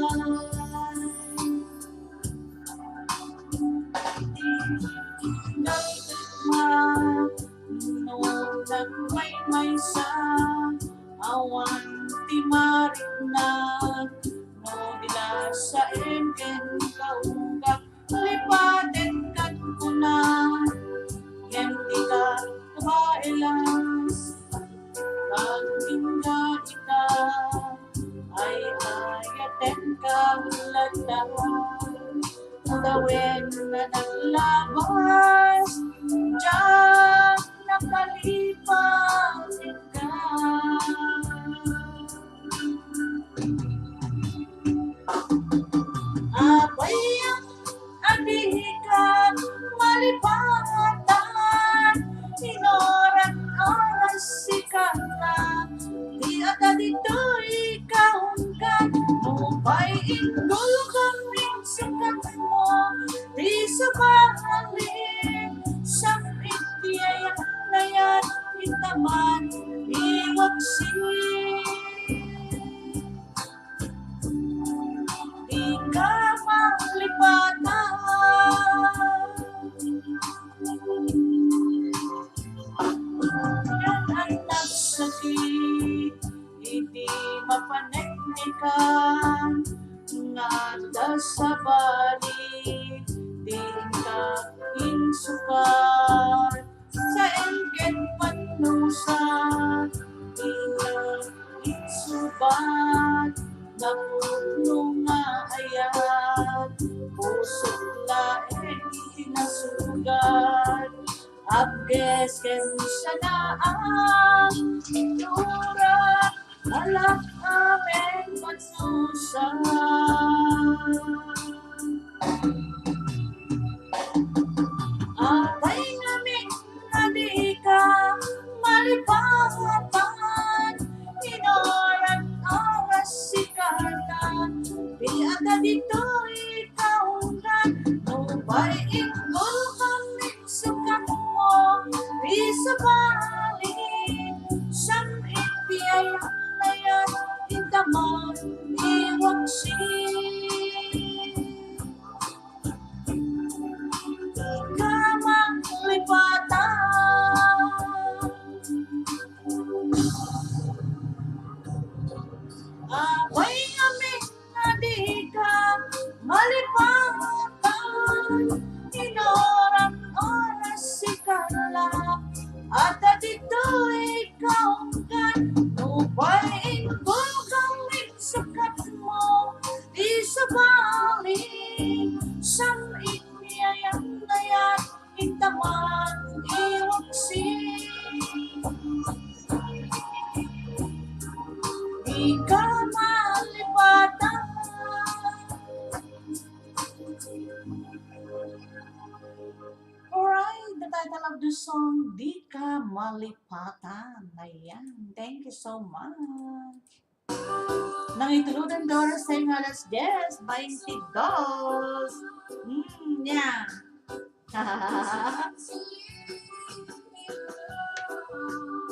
Nung nagmay sa awan ti marinag no dila sa engken kaungak lipaden kat kunan yan di ka kabailan kag tingga ika ay ayaten ka lagdahan tawin na naglabas diyan nakalipas ka. Abay ang adihikan malipatan inoran oras sikala di agad ito'y kahungkan upay indul kaming sikat mo di sa mahalin sa itiyayak na yan itaman iwagsin di ka malipatan. Yan ang nagsakit, hindi mapaneknikan, nga sa balik, di ka insukat, sa engken panusa, di ka insubat, napuno nga ayat, pusok laeng tinasugat, abges ken sana ang itura alak amen panusa. Abay namin nadi ka malipatan inoran oras sikala di agad ito'y kaunggan upay inggol kami sukat mo di sa balik siyang itiyayak na yan intaman iwagsin ka maglipatan. Abay kami nadi ka malipatan inoran oras sikala at dito'y kaunggan upay inggol kami sukat mo di sa balik siyang itiyayak na yan intaman iwagsin di ka malipatan. Alright, the title of the song, Di Ka Malipatan. Ayan, thank you so much. Nang ituludan Doris saying alas 10:22. Yeah.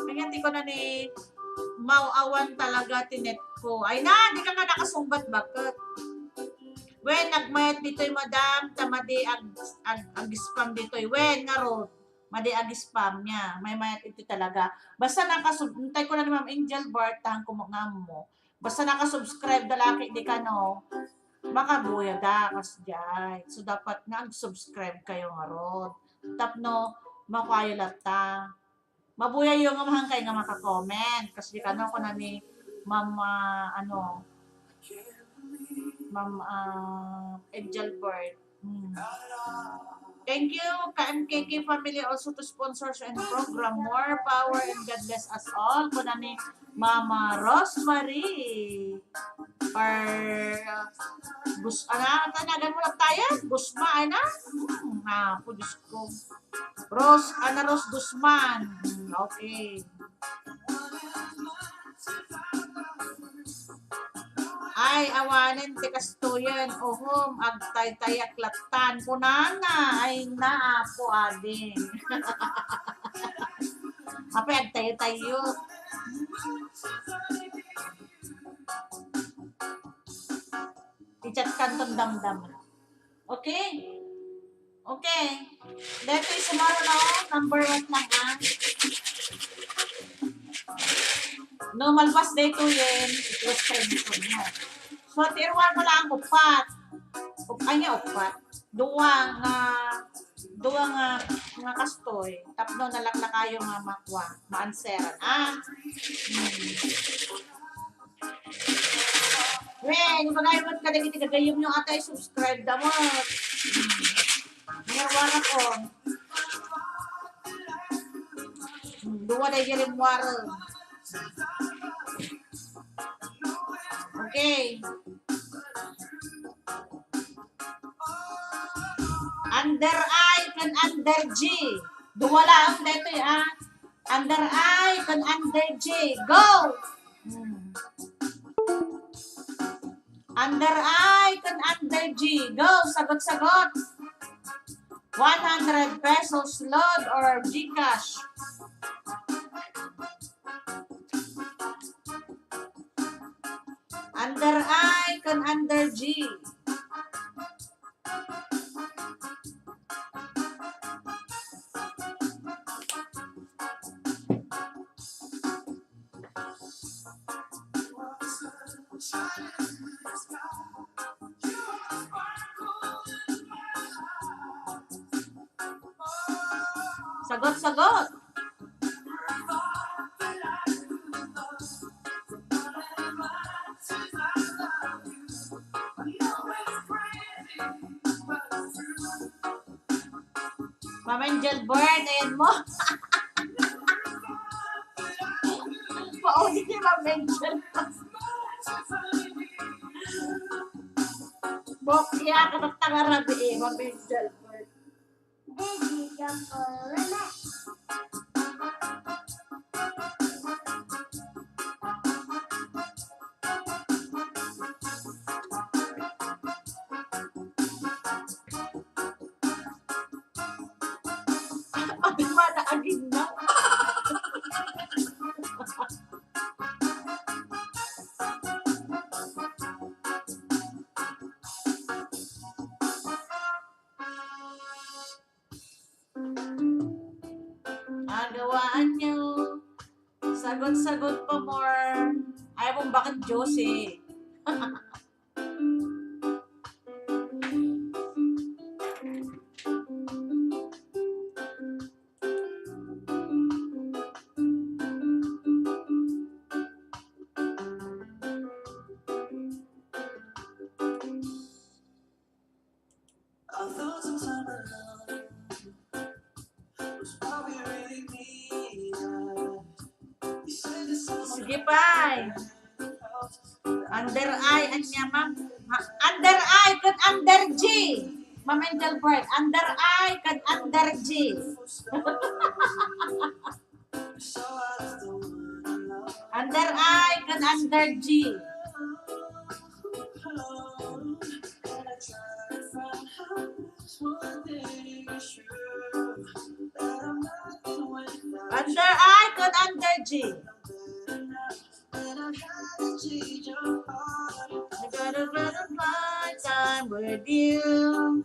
Pagyanti ko na ni Mauawan talaga tinet ko. Ay na, di ka nga nakasumbat bakit? When nagmayat dito'y madam, tamadi ag spam dito'y. When nga ro, madi ag spam niya. May mayat ito talaga. Basta nakasuntay ko na ni Ma'am Angel Bart, tahang kumangam mo. Basta nakasubscribe dalaki di ka no, makabuya da kas jay. So dapat nag-subscribe kayo nga rod. Tapno makayo lata. Mabuya yung amahang kay nga maka-comment kasi di ka no ko na ni Mama ano Ma'am Angel Bird. Thank you, KMKK family also to sponsors and program. More power and God bless us all. Kuna ni Mama Rosemary. Or, tanagan mo lang tayo? Gusma, ana? Po, Diyos ko. Ana Ros Guzman. Okay. Ay, awanin, tikastuyan, ohom, agtay-tayak latan, kunana, ay naapo ading. Apa, agtayo-tayo. Ichat kantong damdam. Okay? Okay. Dito is tomorrow na, number 1 lang no malpas day to yen, it was tradition mo. So, tiruan mo lang upat. Upat. Duwa nga kastoy. Tapno nalakla kayo nga makwa. Maanseran. Yung bagay mo ka dagiti gagayom yung atay subscribe damot. Nirwara ko. Duwa day jirimwara. Okay. Under I kan under G. Duwa lang dito Under I kan under G. Go! Under I kan under G. Go! Sagot-sagot. 100 pesos load or Gcash. Under I kan under G. Sagot-sagot. Ma'am Angel Bird, ayan mo. Pauli ni Ma'am Angel. Bokya ka ng tangarabi Ma'am Angel Bird. Baby, jump for relax. Ay, manaagin na. Agawaan nyo. Sagot-sagot pa more. Ayaw mong bakit Josie? Sige pa. Under I, anya ma'am. Under I, kan under G. Ma'am Angel Bird, under I, kan under G. Under I, kan under G. Under I, kan under G. I gotta spend my time with you.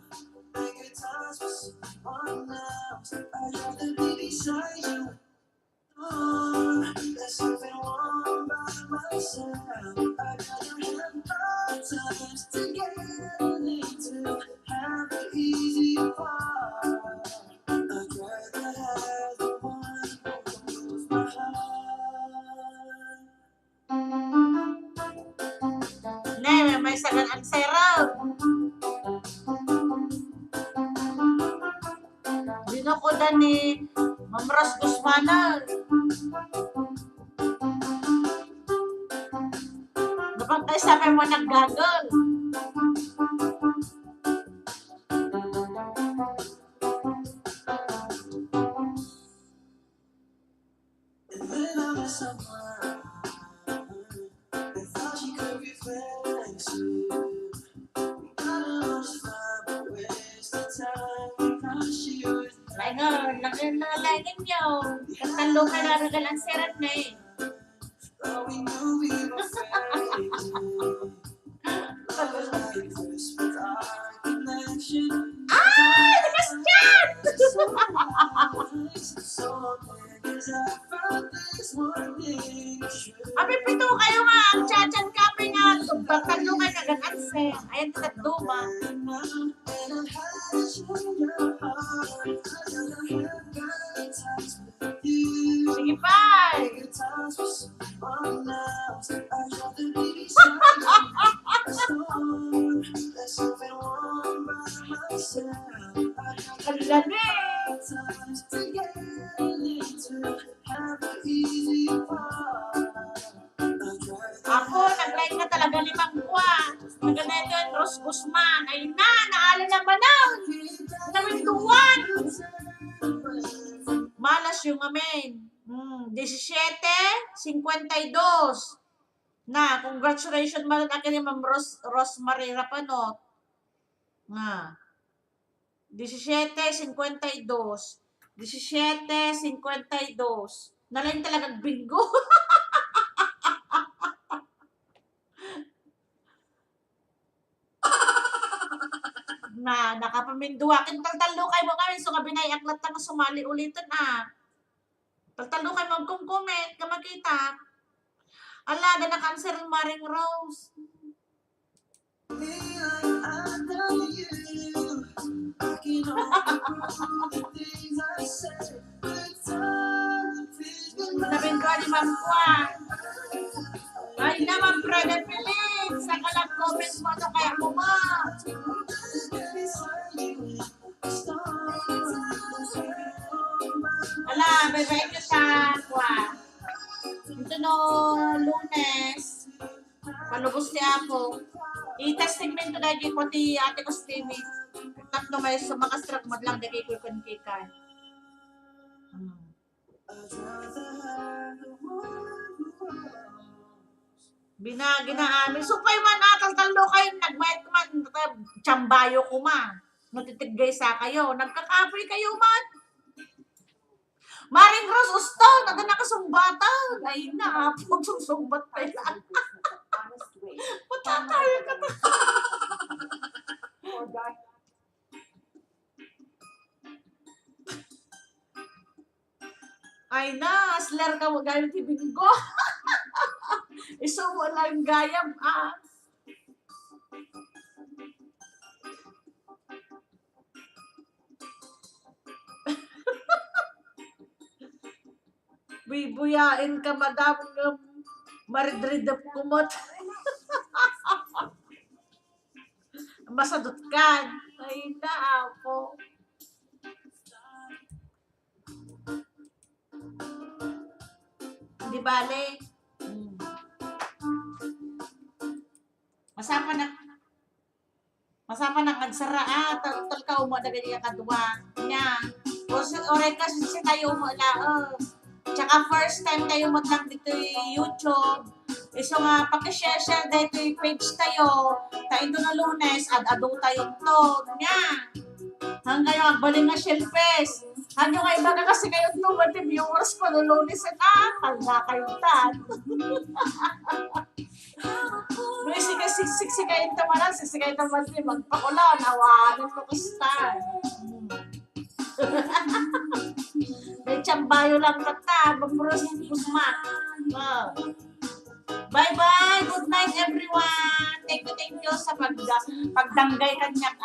myself. I gotta have hard times to get it to have the easy part. I'd rather have the one who holds my heart. Ne, may sagan ang seraw. Dinokodan ni Ma'am Ros Guzmana. Napag sabi mo naggagal. And when I met someone, I thought she could be friends with. We got along just fine, but wasted time because she was Laingan, nalagin niyo. Katalo ka na ragal ang serat na eh. all we knew we were fake. Like this with our connection. Ay! Lakas dyan! So cause I found this one thing true. Abi, pito kayo nga. Ang chachan kape nga. Tatalo kayo na gagan ser. Ayan, tatlo ba? And I've had to show your heart. I gotta have good times with you. Sige pa. Good times with someone else. I'd rather be someone less of it one by myself. Ang galing. Times to get into have the easy part. Ako, nag-like na talaga 5 buwan. Nag-like yun, Ros Guzman. Ay na, naala naman na. Namintuan. Malas yung amin. 17:52. Na, congratulations man akin ni Ma'am Rosemary Rapanot. Nga. 17:52. 17:52. Nalain talagang bingo. Na nakapaminduwakin taltalo kay mo kami so kabinay aklat nga sumali ulitin taltalo kay mag-comment ka makita ala na cancer Maring Rose nabinduwa ni Ma'am Juan ay naman Brother Felix nakalag comment mo to kaya mo ba ala bye-bye ka sa Juan ito no Lunes palubos niya ako i-testing min to dahil ko ti ate ko Stevie tatlo may sumakastrag madlang dahil ko kan binagi na amin. Supay man atal-talo kayo, nagmayat ko man, tsambayo ko ma. Natitigay sa kayo, nagkakapoy kayo man. Maring Rose Usto, nagana ka sumbata. Ay na, sumbat pa yan. Patatayo ka na. Ay na, asler ka magayon ti Bingo. Iso mo lang gayam, Bibuyain ka, madam, maridridap kumot. Masadot ka. Ay na, ako. Di bale. Masama na kagsara tal ka umo na ganyan kadwa nya ore kasi si tayo mo na tsaka first time tayo mo lang dito YouTube so nga paki-share dito yung page tayo tayo na Lunes ado tayo to nya hanggang yung agbaling na shellfish hanggang nga iba na kasi kayo to but viewers ko no Lunes hangga kayo tan may siksikain tamanan, siksikain tamanan din, magpakulan, awanan mo kustan. May tsambayo lang kata, magpuros man. Bye-bye! Good night, everyone! Thank you sa pagdanggay kanyak.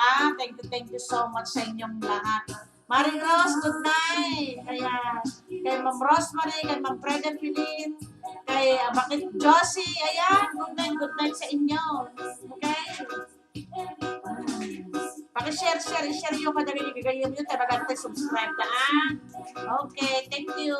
Thank you so much sa inyong lahat. Maring Rose, good night! Ayan. Kay Ma'am Rosemary, kay Ma'am Freda Philip, kay Bakit Josie, ayan. Good night sa inyo. Okay? Paki-share, i-share yung kadali. Bigay yun, tayo maganda subscribe na. Okay, thank you.